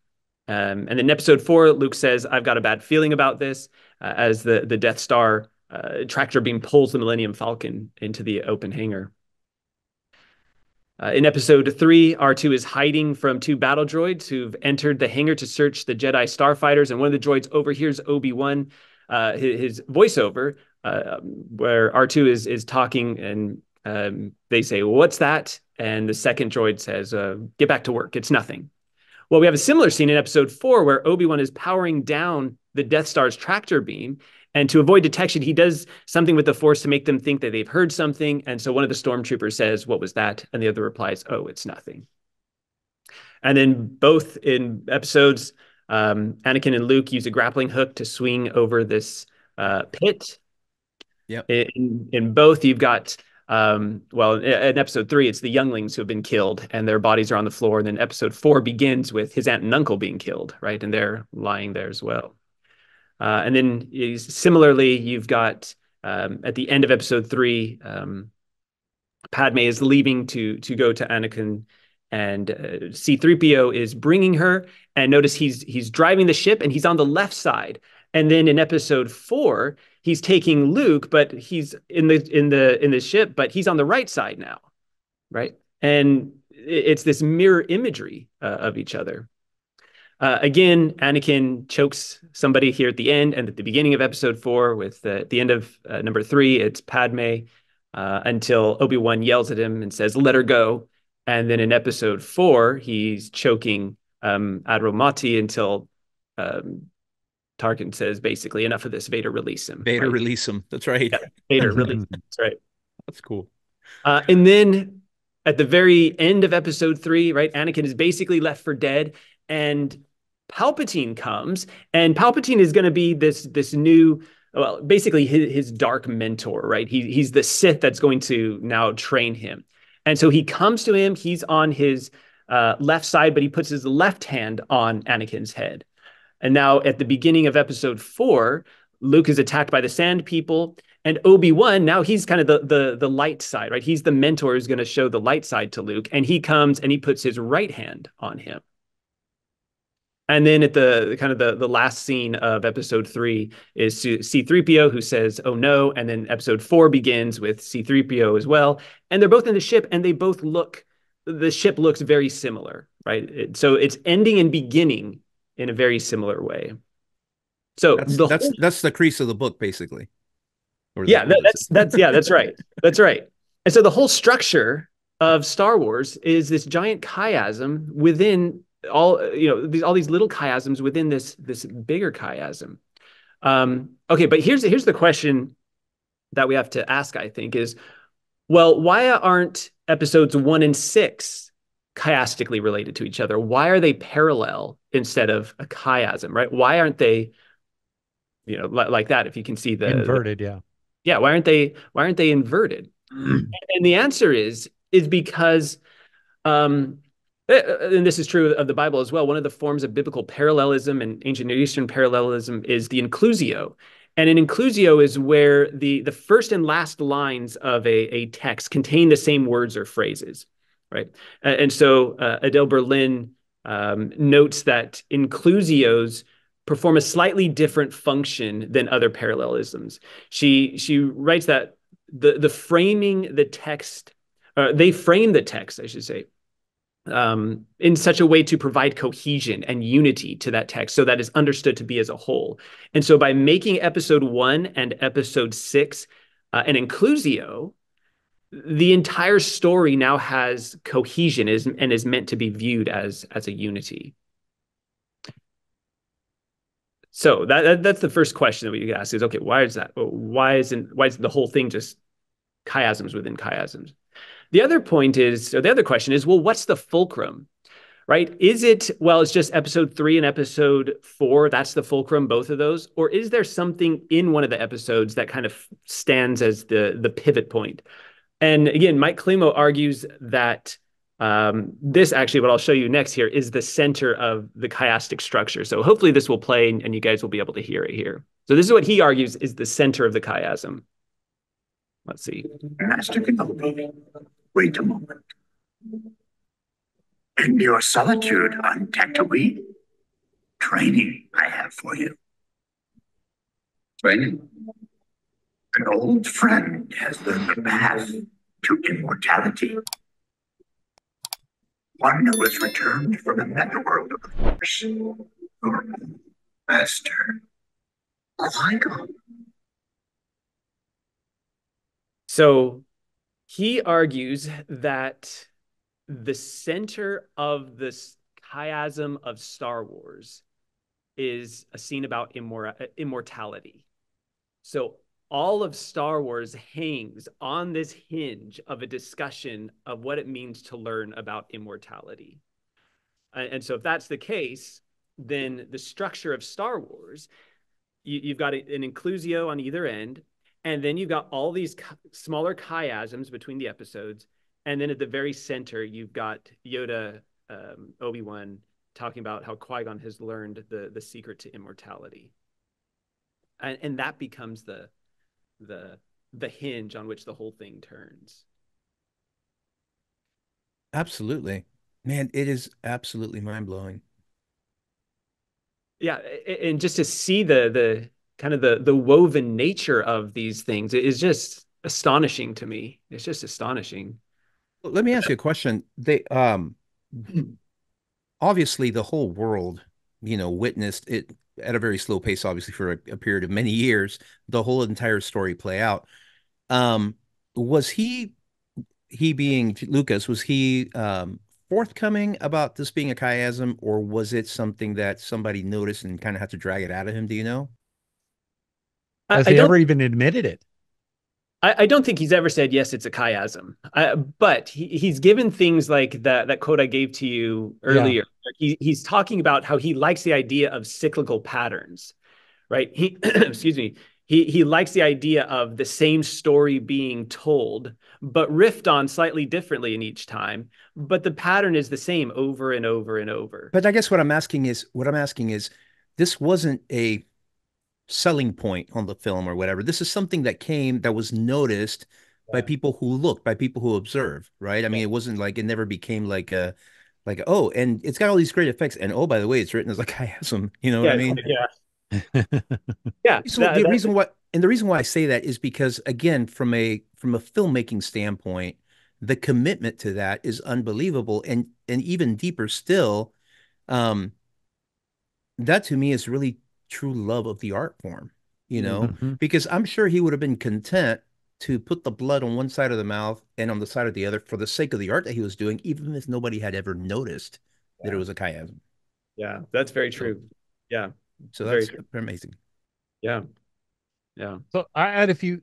And then in episode 4, Luke says, I've got a bad feeling about this, as the Death Star tractor beam pulls the Millennium Falcon into the open hangar. In episode 3, R2 is hiding from 2 battle droids who've entered the hangar to search the Jedi starfighters, and one of the droids overhears Obi-Wan, his voiceover, where R2 is talking, and they say, what's that? And the second droid says, get back to work. It's nothing. Well, we have a similar scene in episode 4 where Obi-Wan is powering down the Death Star's tractor beam. And to avoid detection, he does something with the Force to make them think that they've heard something. And so one of the stormtroopers says, what was that? And the other replies, oh, it's nothing. And then both in episodes, Anakin and Luke use a grappling hook to swing over this pit. Yep. In both, you've got, well, in episode 3, it's the younglings who have been killed and their bodies are on the floor. And then episode 4 begins with his aunt and uncle being killed, right? And they're lying there as well. And then similarly, you've got at the end of episode 3, Padme is leaving to go to Anakin, and C-3PO is bringing her. And notice he's driving the ship, and he's on the left side. And then in episode 4, he's taking Luke, but he's in the ship, but he's on the right side now, right? And it's this mirror imagery of each other. Again, Anakin chokes somebody here at the end, and at the beginning of episode 4, with at the end of number 3, it's Padme, until Obi-Wan yells at him and says, let her go. And then in episode 4, he's choking Admiral Motti until Tarkin says, basically, enough of this, Vader, release him. Vader, right? Release him. That's right. Yeah, Vader, release him. That's right. That's cool. And then at the very end of episode 3, right, Anakin is basically left for dead, and Palpatine comes, and Palpatine is going to be this new, well, basically his dark mentor, right? He's the Sith that's going to now train him. And so he comes to him, he's on his left side, but he puts his left hand on Anakin's head. And now at the beginning of episode 4, Luke is attacked by the Sand People, and Obi-Wan, now he's kind of the light side, right? He's the mentor who's going to show the light side to Luke, and he comes and he puts his right hand on him. And then at the kind of the last scene of episode 3 is C-3PO, who says, oh no. And then episode 4 begins with C-3PO as well. And they're both in the ship, and they both the ship looks very similar, right? So it's ending and beginning in a very similar way. So that's the crease of the book, basically. Yeah, that's right. That's right. And so the whole structure of Star Wars is this giant chiasm within all these little chiasms within this bigger chiasm. Okay, but here's the question that we have to ask, I think, is, well, why aren't episodes 1 and 6 chiastically related to each other? Why are they parallel instead of a chiasm, right? Why aren't they, like that? If you can see the inverted, yeah. Why aren't they inverted? And the answer is because, and this is true of the Bible as well, one of the forms of biblical parallelism and ancient Near Eastern parallelism is the inclusio. And an inclusio is where the first and last lines of a text contain the same words or phrases, right? And so Adele Berlin notes that inclusios perform a slightly different function than other parallelisms. She writes that the framing the text, they frame the text, I should say, in such a way to provide cohesion and unity to that text so that it's understood to be as a whole. And so by making episode 1 and episode 6 an inclusio, the entire story now has cohesion and is meant to be viewed as a unity. So that's the first question that we could ask is, okay, why is that? Why isn't the whole thing just chiasms within chiasms? The other point is, or the other question is, well, what's the fulcrum? Right? Is it, well, it's just episode 3 and episode 4, that's the fulcrum, both of those? Or is there something in one of the episodes that kind of stands as the pivot point? And again, Mike Climo argues that this actually, what I'll show you next here, is the center of the chiastic structure. So hopefully this will play and you guys will be able to hear it here. So this is what he argues is the center of the chiasm. Let's see. Master Kenobi, wait a moment. In your solitude on Tatooine, training I have for you. Training? An old friend has learned the path to immortality. One who has returned from the netherworld of the Force. Your own master, Qui-Gon. So he argues that the center of this chiasm of Star Wars is a scene about immortality. So all of Star Wars hangs on this hinge of a discussion of what it means to learn about immortality. And so if that's the case, then the structure of Star Wars, you've got an inclusio on either end, and then you've got all these smaller chiasms between the episodes. And then at the very center, you've got Yoda, Obi-Wan, talking about how Qui-Gon has learned the secret to immortality. And that becomes the hinge on which the whole thing turns. Absolutely. Man, it is absolutely mind-blowing. Yeah, and just to see the kind of the woven nature of these things is just astonishing to me. It's just astonishing. Let me ask you a question. They obviously the whole world, witnessed it at a very slow pace, obviously for a period of many years, the whole entire story play out. Was he being Lucas, was he forthcoming about this being a chiasm, or was it something that somebody noticed and kind of had to drag it out of him? Do you know? Has he ever even admitted it? I don't think he's ever said, yes, it's a chiasm. But he's given things like that quote I gave to you earlier. Yeah. He's talking about how he likes the idea of cyclical patterns, right? Excuse me. He likes the idea of the same story being told, but riffed on slightly differently in each time. But the pattern is the same over and over and over. But I guess what I'm asking is, this wasn't a selling point on the film or whatever. This is something that was noticed by people who looked, by people who observed, right? I mean, it wasn't like, it never became like oh, and it's got all these great effects, and oh, by the way, it's written as like chiasm, you know what I mean? Yeah. Yeah. So the reason why I say that is because, again, from a filmmaking standpoint, the commitment to that is unbelievable, and even deeper still, that to me is really true love of the art form, because I'm sure he would have been content to put the blood on one side of the mouth and on the side of the other for the sake of the art that he was doing, even if nobody had ever noticed that it was a chiasm. Yeah, that's very true. Yeah. So that's amazing. Yeah. Yeah. So I had a few,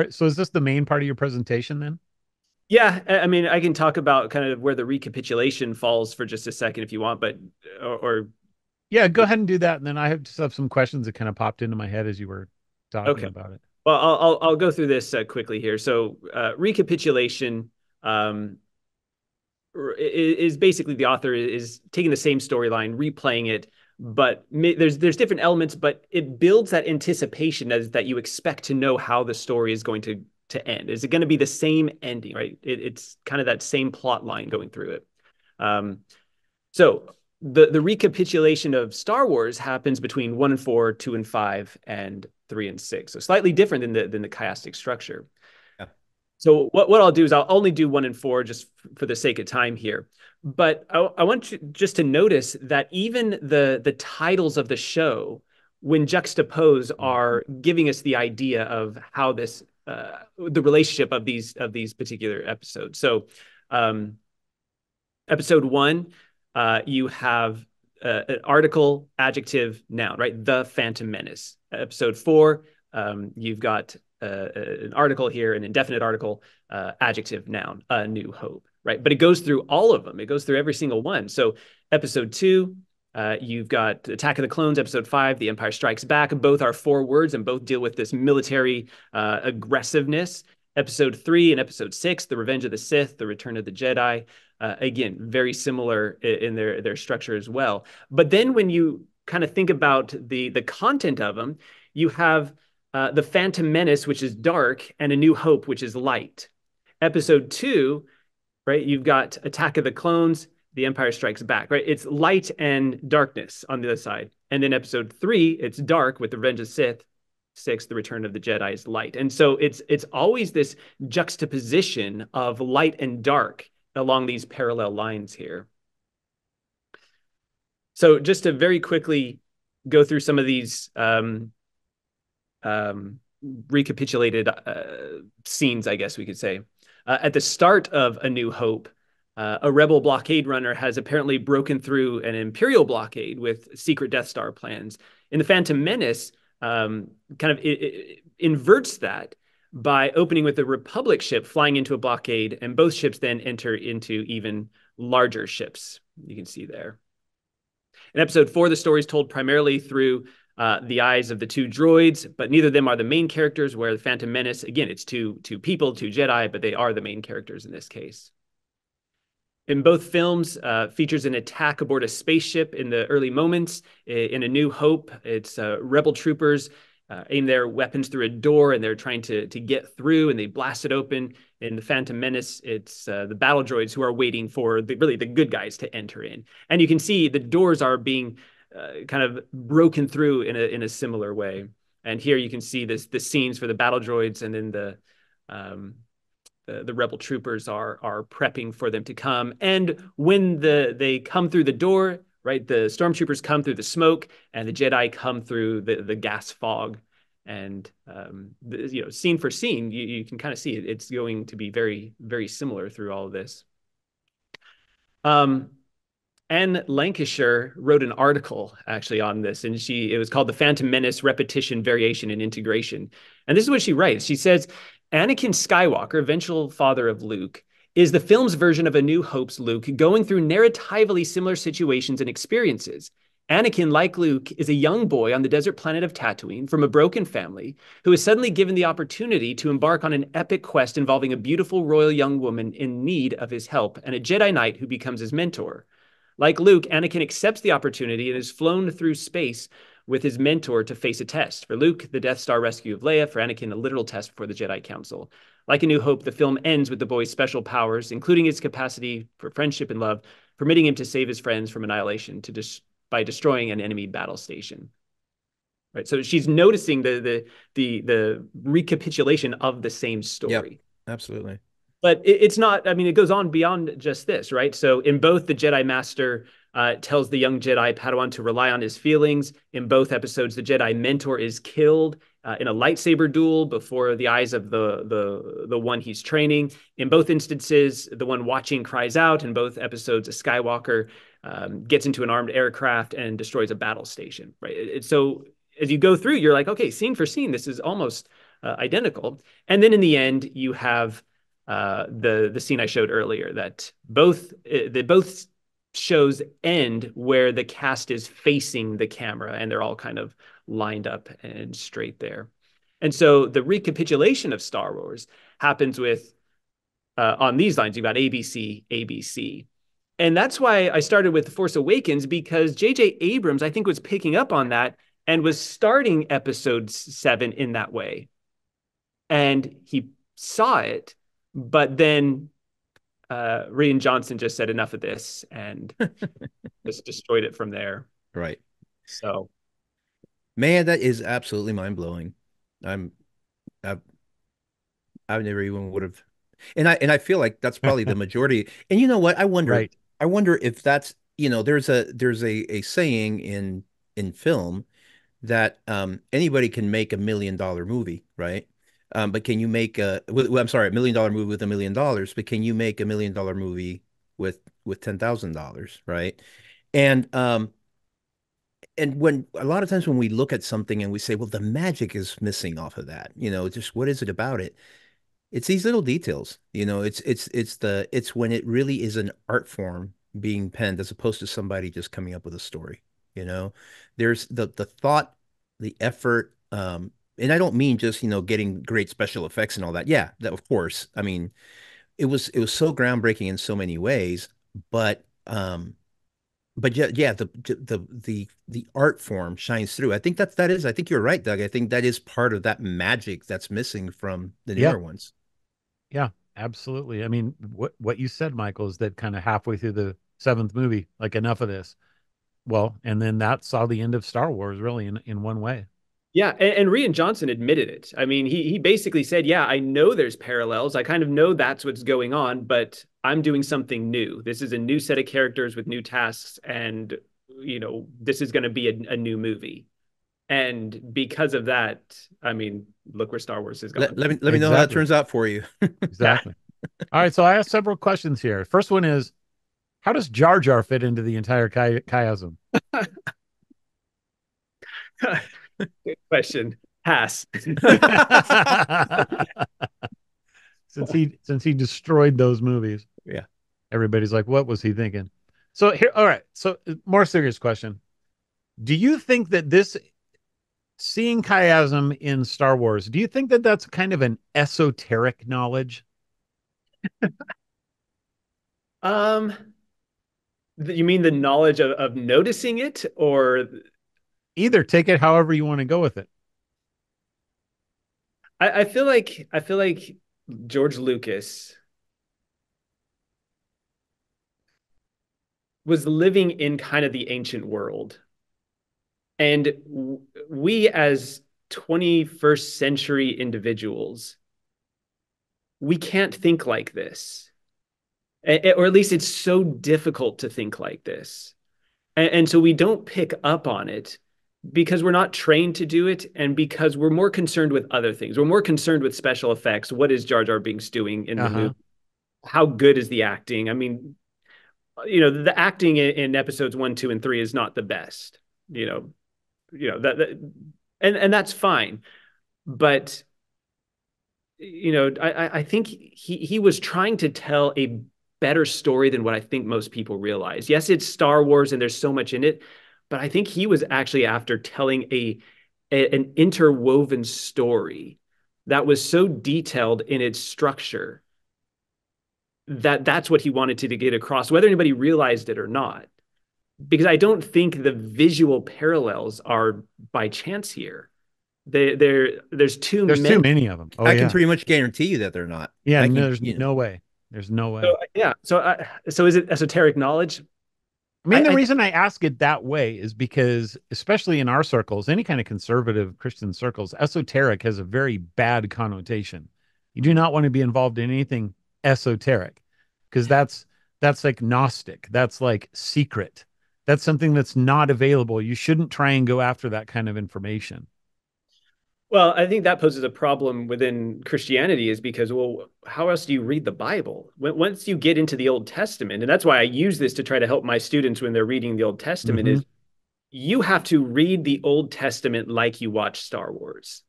so is this the main part of your presentation then? Yeah. I mean, I can talk about kind of where the recapitulation falls for just a second if you want, but, or yeah, go ahead and do that. And then I just have some questions that kind of popped into my head as you were talking about it. Well, I'll go through this quickly here. So recapitulation is basically the author is taking the same storyline, replaying it, but there's different elements, but it builds that anticipation as that you expect to know how the story is going to end. Is it going to be the same ending, right? It's kind of that same plot line going through it. So the recapitulation of Star Wars happens between 1 and 4, 2 and 5, and 3 and 6. So slightly different than the chiastic structure. Yeah. So what I'll do is I'll only do 1 and 4 just for the sake of time here. But I want you just to notice that even the titles of the show, when juxtaposed, are giving us the idea of how this the relationship of these particular episodes. So episode 1. You have an article, adjective, noun, right? The Phantom Menace. Episode 4, you've got an article here, an indefinite article, adjective, noun, A New Hope, right? But it goes through all of them. It goes through every single one. So episode 2, you've got Attack of the Clones, episode 5, The Empire Strikes Back. Both are 4 words and both deal with this military aggressiveness. Episode 3 and episode 6, The Revenge of the Sith, The Return of the Jedi. Again, very similar in their structure as well. But then when you kind of think about the content of them, you have The Phantom Menace, which is dark, and A New Hope, which is light. Episode 2, right, you've got Attack of the Clones, The Empire Strikes Back, right? It's light and darkness on the other side. And then episode 3, it's dark with The Revenge of the Sith. 6, The Return of the Jedi is light. And so it's always this juxtaposition of light and dark along these parallel lines here. So just to very quickly go through some of these recapitulated scenes, I guess we could say. At the start of A New Hope, a rebel blockade runner has apparently broken through an Imperial blockade with secret Death Star plans. In The Phantom Menace, kind of it inverts that by opening with a Republic ship flying into a blockade, and both ships then enter into even larger ships. You can see there. In episode 4, the story is told primarily through the eyes of the 2 droids, but neither of them are the main characters, where the Phantom Menace, again, it's two people, 2 Jedi, but they are the main characters in this case. In both films, features an attack aboard a spaceship in the early moments. In A New Hope, it's rebel troopers aim their weapons through a door, and they're trying to get through, and they blast it open. In The Phantom Menace, it's the battle droids who are waiting for really the good guys to enter in. And you can see the doors are being kind of broken through in a similar way. And here you can see the scenes for the battle droids, and then the rebel troopers are prepping for them to come. And when they come through the door, right, the stormtroopers come through the smoke, and the Jedi come through the gas fog. And scene for scene, you can kind of see it's going to be very, very similar through all of this. Anne Lancashire wrote an article actually on this, and it was called "The Phantom Menace: Repetition, Variation, and Integration." And this is what she writes. She says, Anakin Skywalker, eventual father of Luke, is the film's version of A New Hope's Luke, going through narratively similar situations and experiences. Anakin, like Luke, is a young boy on the desert planet of Tatooine from a broken family who is suddenly given the opportunity to embark on an epic quest involving a beautiful royal young woman in need of his help and a Jedi Knight who becomes his mentor. Like Luke, Anakin accepts the opportunity and is flown through space with his mentor to face a test. For Luke, the Death Star rescue of Leia. For Anakin, a literal test for the Jedi Council. Like A New Hope, the film ends with the boy's special powers, including his capacity for friendship and love, permitting him to save his friends from annihilation by destroying an enemy battle station. Right. So she's noticing the recapitulation of the same story. Yep, absolutely. But it's not, I mean, it goes on beyond just this, right? So in both, the Jedi Master tells the young Jedi Padawan to rely on his feelings. In both episodes, the Jedi mentor is killed in a lightsaber duel before the eyes of the one he's training. In both instances, the one watching cries out. In both episodes, a Skywalker gets into an armed aircraft and destroys a battle station, right? So as you go through, you're like, okay, scene for scene, this is almost identical. And then in the end, you have the scene I showed earlier, that both shows end where the cast is facing the camera and they're all kind of lined up and straight there. And so the recapitulation of Star Wars happens with on these lines. You've got ABC, ABC. And that's why I started with The Force Awakens, because J.J. Abrams, I think, was picking up on that and was starting episode 7 in that way. And he saw it, but then Rian Johnson just said enough of this and just destroyed it from there. Right. So, man, that is absolutely mind blowing. I've never even would have, and I feel like that's probably the majority. And you know what? I wonder if that's, there's a saying in film that anybody can make $1 million movie, right? But can you make I'm sorry, $1 million movie with $1 million, but can you make $1 million movie with $10,000, right? And and when a lot of times when we look at something and we say, well, the magic is missing off of that, just what is it about it? It's these little details, it's when it really is an art form being penned as opposed to somebody just coming up with a story, you know. There's the thought, the effort, and I don't mean just, getting great special effects and all that. Yeah, that of course. I mean, it was so groundbreaking in so many ways, but yeah, yeah, the art form shines through. I think I think you're right, Doug. I think that is part of that magic that's missing from the Yeah, newer ones. yeah, absolutely. I mean, what you said, Michael, is that kind of halfway through the seventh movie, like enough of this. Well, and then that saw the end of Star Wars, really, in one way. Yeah, and Rian Johnson admitted it. I mean, he basically said, "Yeah, I know there's parallels. I kind of know that's what's going on, but I'm doing something new. This is a new set of characters with new tasks, and this is going to be a new movie." And because of that, I mean, look where Star Wars has Let, gone. let me know how it Exactly. turns out for you. Yeah. Exactly. All right, so I have several questions here. First one is, how does Jar Jar fit into the entire chiasm? Good question. Pass. Since he destroyed those movies, Yeah. everybody's like, what was he thinking? So here, all right. So more serious question. Do you think that this seeing chiasm in Star Wars, do you think that that's kind of an esoteric knowledge? Um, you mean the knowledge of noticing it, or Either take it however you want to go with it. I feel like George Lucas was living in kind of the ancient world. And we as 21st century individuals, we can't think like this. Or at least it's so difficult to think like this. And so we don't pick up on it because we're not trained to do it and because we're more concerned with other things. We're more concerned with special effects. What is Jar Jar Binks doing in the Uh-huh. movie? How good is the acting? I mean, the acting in episodes 1, 2, and 3 is not the best. That and that's fine. But I think he was trying to tell a better story than what I think most people realize. Yes, it's Star Wars and there's so much in it, but I think he was actually after telling an interwoven story that was so detailed in its structure that that's what he wanted to get across, whether anybody realized it or not. Because I don't think the visual parallels are by chance here. There's too There's too many. many of them. Oh I can yeah. pretty much guarantee you that they're not. Yeah, I no, can, there's no way. There's no way. So yeah. So is it esoteric knowledge? I mean, the I reason I ask it that way is because, especially in our circles, any kind of conservative Christian circles, esoteric has a very bad connotation. You do not want to be involved in anything esoteric because that's like Gnostic. That's like secret. That's something that's not available. You shouldn't try and go after that kind of information. Well, I think that poses a problem within Christianity is because, well, how else do you read the Bible? Once you get into the Old Testament, and that's why I use this to try to help my students when they're reading the Old Testament, Hmm. is you have to read the Old Testament like you watch Star Wars.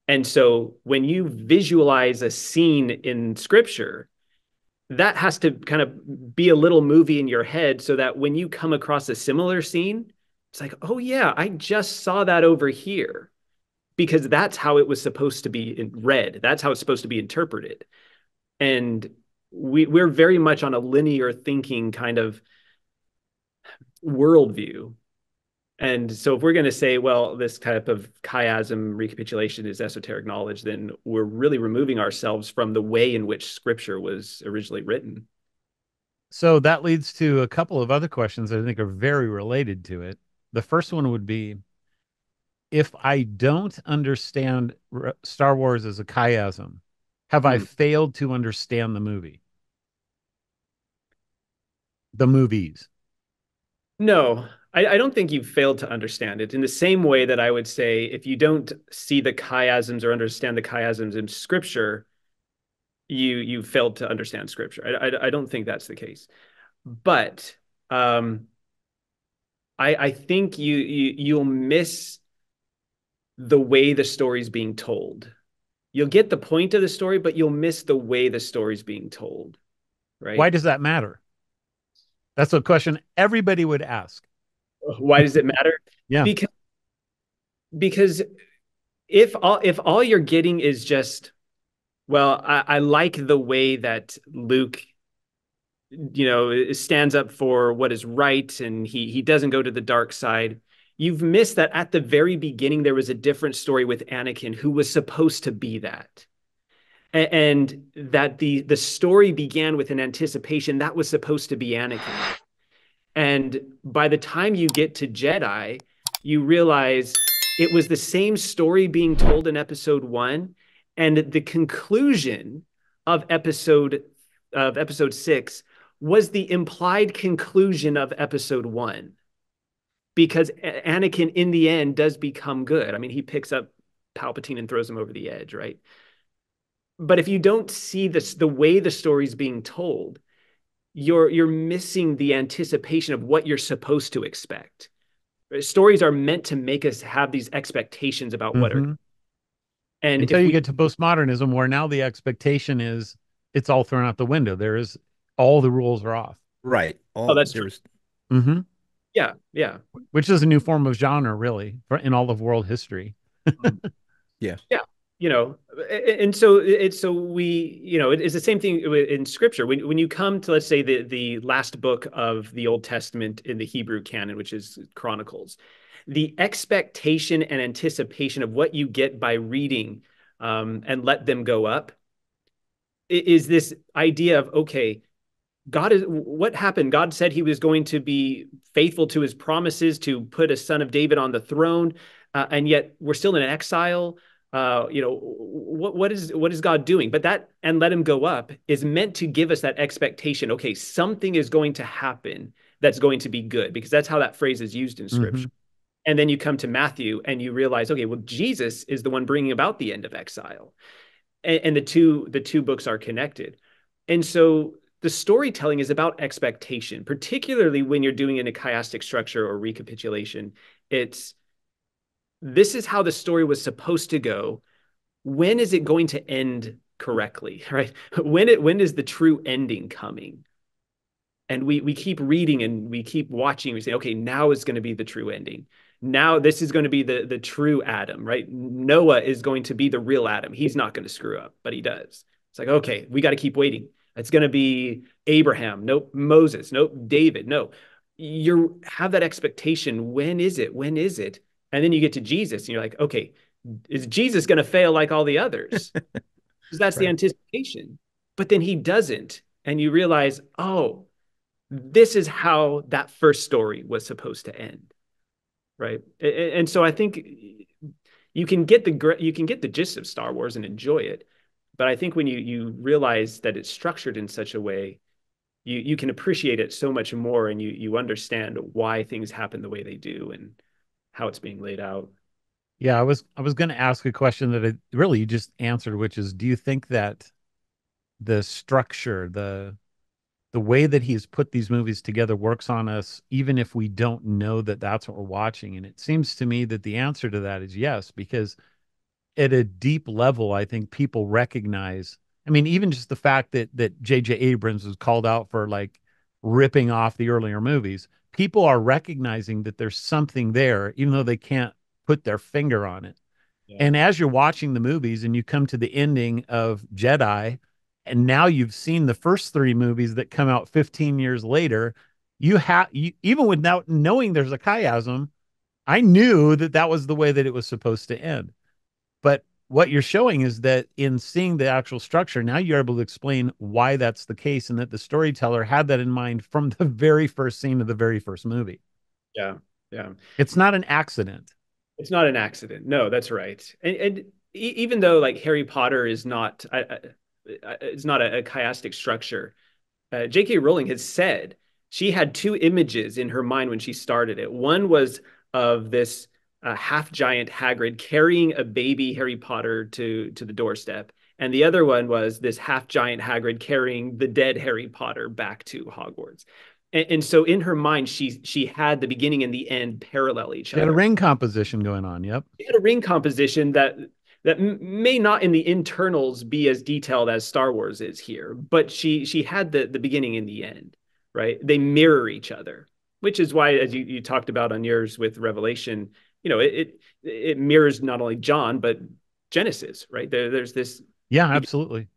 And so when you visualize a scene in scripture, that has to kind of be a little movie in your head so that when you come across a similar scene, it's like, oh, yeah, I just saw that over here because that's how it was supposed to be read. That's how it's supposed to be interpreted. And we're very much on a linear thinking kind of worldview. And so if we're going to say, well, this type of chiasm recapitulation is esoteric knowledge, then we're really removing ourselves from the way in which scripture was originally written. So that leads to a couple of other questions that I think are very related to it. The first one would be, if I don't understand Star Wars as a chiasm, have I Hmm. failed to understand the movie? The movies. No, I don't think you've failed to understand it in the same way that I would say if you don't see the chiasms or understand the chiasms in scripture, you failed to understand scripture. I don't think that's the case. But I think you'll miss the way the story's being told. You'll get the point of the story, but you'll miss the way the story's being told, Why right? does that matter? That's a question everybody would ask. Why does it matter? Yeah. Because because if all you're getting is just, well, I like the way that Luke, stands up for what is right, and he doesn't go to the dark side. You've missed that at the very beginning there was a different story with Anakin who was supposed to be that. And that the story began with an anticipation that was supposed to be Anakin. And by the time you get to Jedi, you realize it was the same story being told in episode 1, and the conclusion of episode 6 was the implied conclusion of episode 1, because Anakin in the end does become good. I mean, he picks up Palpatine and throws him over the edge, right? But if you don't see this, the way the story's being told, you're missing the anticipation of what you're supposed to expect. Stories are meant to make us have these expectations about what are. Mm-hmm. And Until if you we, get to postmodernism, where now the expectation is it's all thrown out the window. There is all the rules are off. Right. oh, All that's true. there's Mm-hmm. Yeah, yeah, Which is a new form of genre, really, in all of world history. yeah. yeah. And so it is the same thing in Scripture. When you come to, let's say, the last book of the Old Testament in the Hebrew canon, which is Chronicles, the expectation and anticipation of what you get by reading and let them go up is this idea of, okay, what happened? God said he was going to be faithful to his promises to put a son of David on the throne, and yet we're still in exile. What is God doing? But that "and let him go up" is meant to give us that expectation. Okay, something is going to happen that's going to be good, because that's how that phrase is used in Scripture. Mm-hmm. And then you come to Matthew and you realize, okay, well, Jesus is the one bringing about the end of exile, and the two books are connected. And so the storytelling is about expectation, particularly when you're doing it in a chiastic structure or recapitulation. It's, this is how the story was supposed to go. When is it going to end correctly, right? When is the true ending coming? And we keep reading and we keep watching. We say, okay, now is going to be the true ending. Now this is going to be the true Adam, right? Noah is going to be the real Adam. He's not going to screw up, but he does. It's like, okay, we got to keep waiting. It's going to be Abraham. Nope. Moses. Nope. David. No. You have that expectation. When is it? When is it? And then you get to Jesus and you're like, okay, is Jesus going to fail like all the others? Because that's the Right. anticipation. But then he doesn't. And you realize, oh, this is how that first story was supposed to end. Right. And so I think you can get the gist of Star Wars and enjoy it. But I think when you realize that it's structured in such a way, you can appreciate it so much more, and you understand why things happen the way they do and how it's being laid out. Yeah, I was going to ask a question that really you just answered, which is, do you think that the structure, the way that he's put these movies together works on us, even if we don't know that that's what we're watching? And it seems to me that the answer to that is yes, because at a deep level, I think people recognize. I mean, even just the fact that J.J. Abrams was called out for like ripping off the earlier movies, people are recognizing that there's something there, even though they can't put their finger on it. Yeah. And as you're watching the movies and you come to the ending of Jedi, and now you've seen the first three movies that come out 15 years later, you even without knowing there's a chiasm, I knew that that was the way that it was supposed to end. But what you're showing is that in seeing the actual structure, now you're able to explain why that's the case, and that the storyteller had that in mind from the very first scene of the very first movie. Yeah. Yeah. It's not an accident. It's not an accident. No, that's right. And even though like Harry Potter is not, it's not a chiastic structure, J.K. Rowling has said she had two images in her mind when she started it. One was of this half giant Hagrid carrying a baby Harry Potter to the doorstep, and the other one was this half giant Hagrid carrying the dead Harry Potter back to Hogwarts. And so in her mind, she had the beginning and the end parallel each She had a other. ring composition going on. Yep. She had a ring composition that may not in the internals be as detailed as Star Wars is here, but she had the beginning and the end, right? They mirror each other, which is why, as you talked about on yours with Revelation, it mirrors not only John but Genesis, right? There's this. Yeah, absolutely.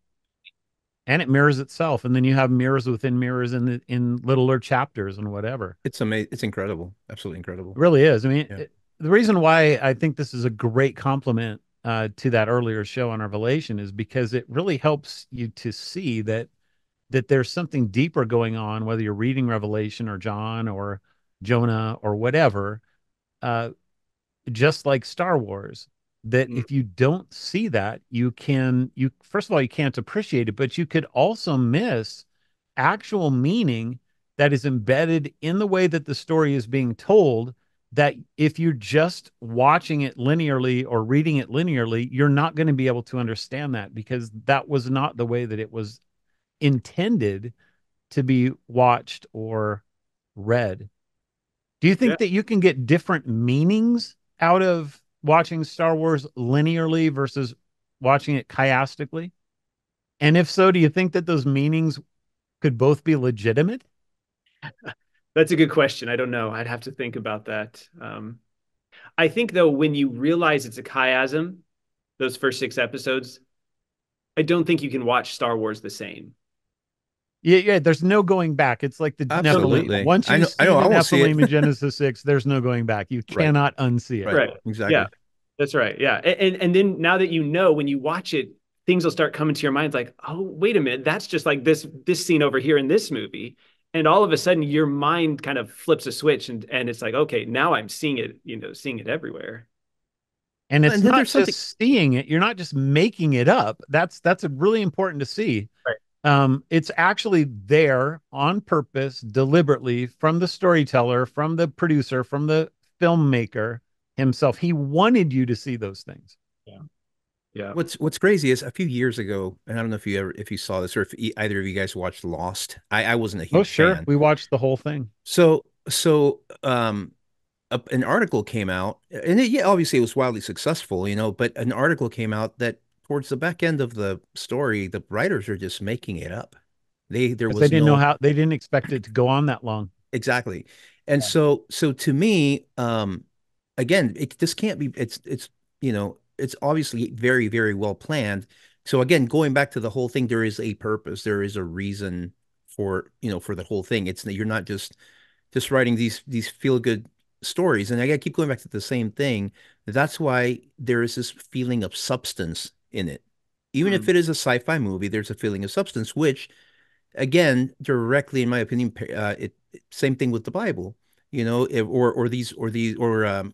And it mirrors itself, and then you have mirrors within mirrors in littler chapters and whatever. It's amazing. It's incredible. Absolutely incredible. It really is. I mean, Yeah. the reason why I think this is a great compliment to that earlier show on Revelation is because it really helps you to see that there's something deeper going on, whether you're reading Revelation or John or Jonah or whatever, just like Star Wars. That if you don't see that, you first of all, you can't appreciate it, but you could also miss actual meaning that is embedded in the way that the story is being told, that if you're just watching it linearly or reading it linearly, you're not going to be able to understand that, because that was not the way that it was intended to be watched or read. Do you think that you can get different meanings out of watching Star Wars linearly versus watching it chiastically? And if so, do you think that those meanings could both be legitimate? That's a good question. I don't know. I'd have to think about that. I think, though, when you realize it's a chiasm, those first 6 episodes, I don't think you can watch Star Wars the same. Yeah, there's no going back. It's like the Absolutely. Nephilim. Once you see the Nephilim in Genesis 6, there's no going back. You cannot unsee it. Right. Exactly. Yeah, that's right. Yeah. And then now that when you watch it, things will start coming to your mind like, oh, wait a minute, that's just like this scene over here in this movie. And all of a sudden your mind kind of flips a switch and it's like, okay, now I'm seeing it, seeing it everywhere. And it's not just seeing it. You're not just making it up. That's really important to see. Right. It's actually there on purpose, deliberately, from the storyteller, from the producer, from the filmmaker himself. He wanted you to see those things. Yeah. Yeah. What's crazy is a few years ago, and I don't know if you saw this or if either of you guys watched Lost. I wasn't a huge fan. We watched the whole thing. So an article came out, and obviously it was wildly successful, but an article came out that towards the back end of the story, the writers are just making it up. They didn't know how, they didn't expect it to go on that long. Exactly. And so to me, again, this can't be, it's obviously very, very well planned. So again, going back to the whole thing, there is a purpose, there is a reason for the whole thing. You're not just writing these feel good stories. And I gotta keep going back to the same thing. That's why there is this feeling of substance in it. Even if it is a sci-fi movie, there's a feeling of substance, which again, directly, in my opinion, same thing with the Bible, or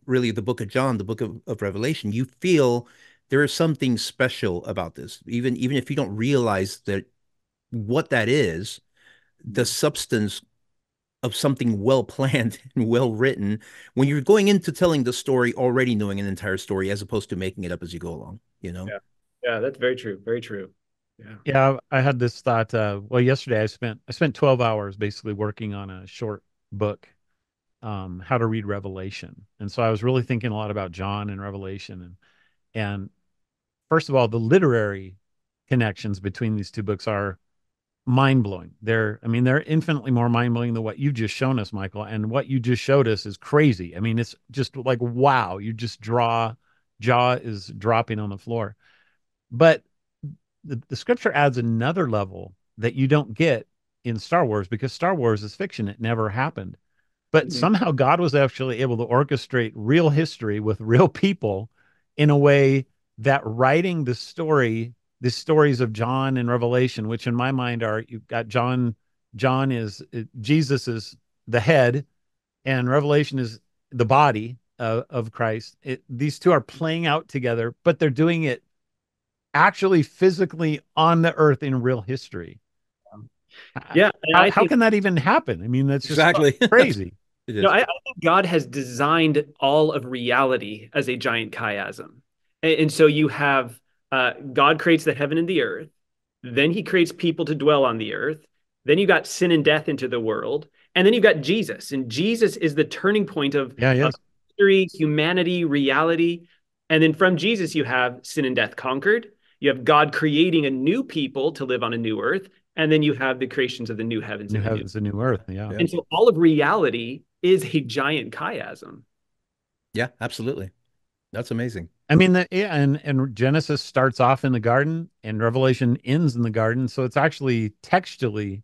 really the book of John, the book of Revelation. You feel there is something special about this, even if you don't realize that what that is, the substance of something well planned and well written when you're going into telling the story already knowing an entire story as opposed to making it up as you go along, Yeah, that's very true. Very true. Yeah, I had this thought. Yesterday I spent 12 hours basically working on a short book, how to read Revelation, and so I was really thinking a lot about John and Revelation, and first of all, the literary connections between these two books are mind-blowing. They're infinitely more mind-blowing than what you've just shown us, Michael, and what you just showed us is crazy. I mean, it's just like, wow, jaw is dropping on the floor. But the scripture adds another level that you don't get in Star Wars, because Star Wars is fiction. It never happened. But somehow God was actually able to orchestrate real history with real people in a way that writing the stories of John and Revelation, which in my mind are, you've got Jesus is the head, and Revelation is the body of Christ. These two are playing out together, but they're doing it actually physically on the earth in real history. Yeah. How can that even happen? I mean, that's just exactly crazy. I think God has designed all of reality as a giant chiasm. And so you have God creates the heaven and the earth. Then he creates people to dwell on the earth. Then you got sin and death into the world. And then you've got Jesus, and Jesus is the turning point of history, humanity, reality. And then from Jesus, you have sin and death conquered. You have God creating a new people to live on a new earth. And then you have the creations of the new heavens, and new earth. Yeah. And so all of reality is a giant chiasm. Yeah, absolutely. That's amazing. I mean, and Genesis starts off in the garden and Revelation ends in the garden. So it's actually textually,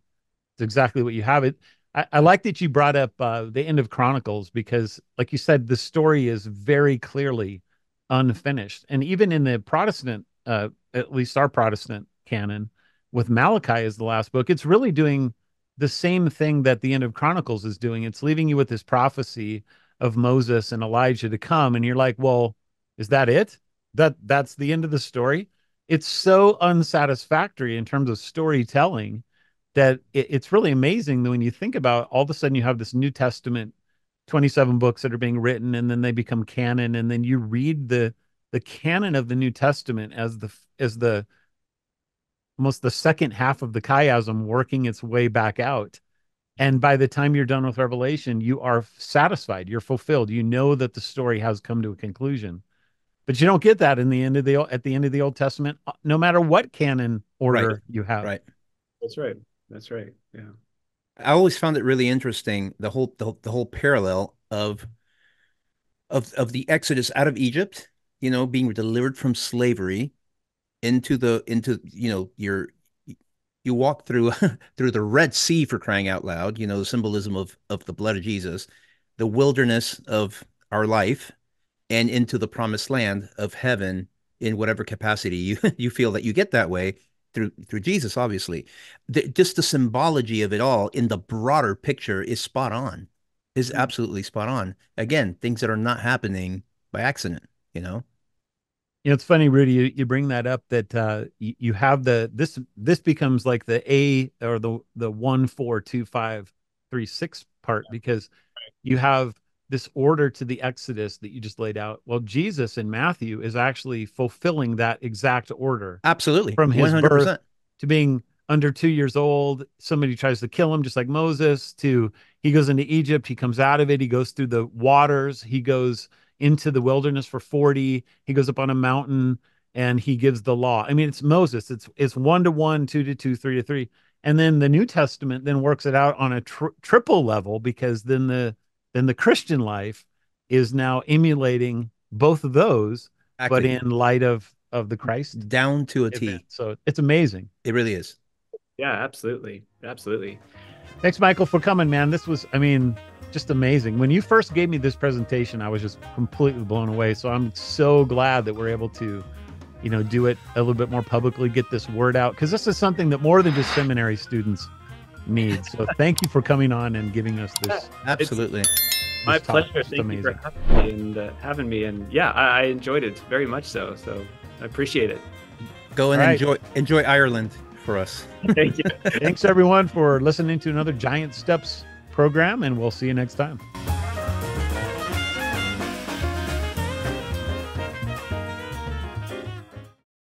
it's exactly what you have. I like that you brought up the end of Chronicles, because like you said, the story is very clearly unfinished. And even in the Protestant, at least our Protestant canon, with Malachi as the last book, it's really doing the same thing that the end of Chronicles is doing. It's leaving you with this prophecy of Moses and Elijah to come. And you're like, well, is that it? That's the end of the story? It's so unsatisfactory in terms of storytelling that it's really amazing that when you think about, all of a sudden you have this New Testament, 27 books that are being written, and then they become canon. And then you read the canon of the New Testament as the almost the second half of the chiasm working its way back out. And by the time you're done with Revelation, you are satisfied, you're fulfilled. You know that the story has come to a conclusion. But you don't get that at the end of the Old Testament, no matter what canon order you have. Right. That's right. That's right. Yeah. I always found it really interesting, the whole parallel of the Exodus out of Egypt, being delivered from slavery into you walk through through the Red Sea, for crying out loud, the symbolism of the blood of Jesus, the wilderness of our life, and into the promised land of heaven in whatever capacity you feel that you get that way through Jesus, obviously. Just the symbology of it all in the broader picture is spot on, is absolutely spot on. Again, things that are not happening by accident, It's funny, Rudy, you bring that up, that you have this becomes like the A, or the 1, 4, 2, 5, 3, 6 part, because you have this order to the Exodus that you just laid out. Well, Jesus in Matthew is actually fulfilling that exact order. Absolutely. From his 100%. birth to being under 2 years old, somebody tries to kill him, just like Moses, to he goes into Egypt, he comes out of it, he goes through the waters, he goes into the wilderness for 40, he goes up on a mountain and he gives the law. I mean, it's Moses. It's 1 to 1, 2 to 2, 3 to 3. And then the New Testament then works it out on a triple level, because then the Christian life is now emulating both of those, but in light of the Christ down to a event. T. So it's amazing. It really is. Yeah, absolutely. Absolutely. Thanks, Michael, for coming, man. This was, just amazing. When you first gave me this presentation, I was just completely blown away. So I'm so glad that we're able to, do it a little bit more publicly, get this word out, because this is something that more than just seminary students need. So thank you for coming on and giving us this. Absolutely. My pleasure. Thank you for having me. And yeah, I enjoyed it very much so. So I appreciate it. Go and enjoy Ireland for us. Thank you. Thanks, everyone, for listening to another Giant Steps program, and we'll see you next time.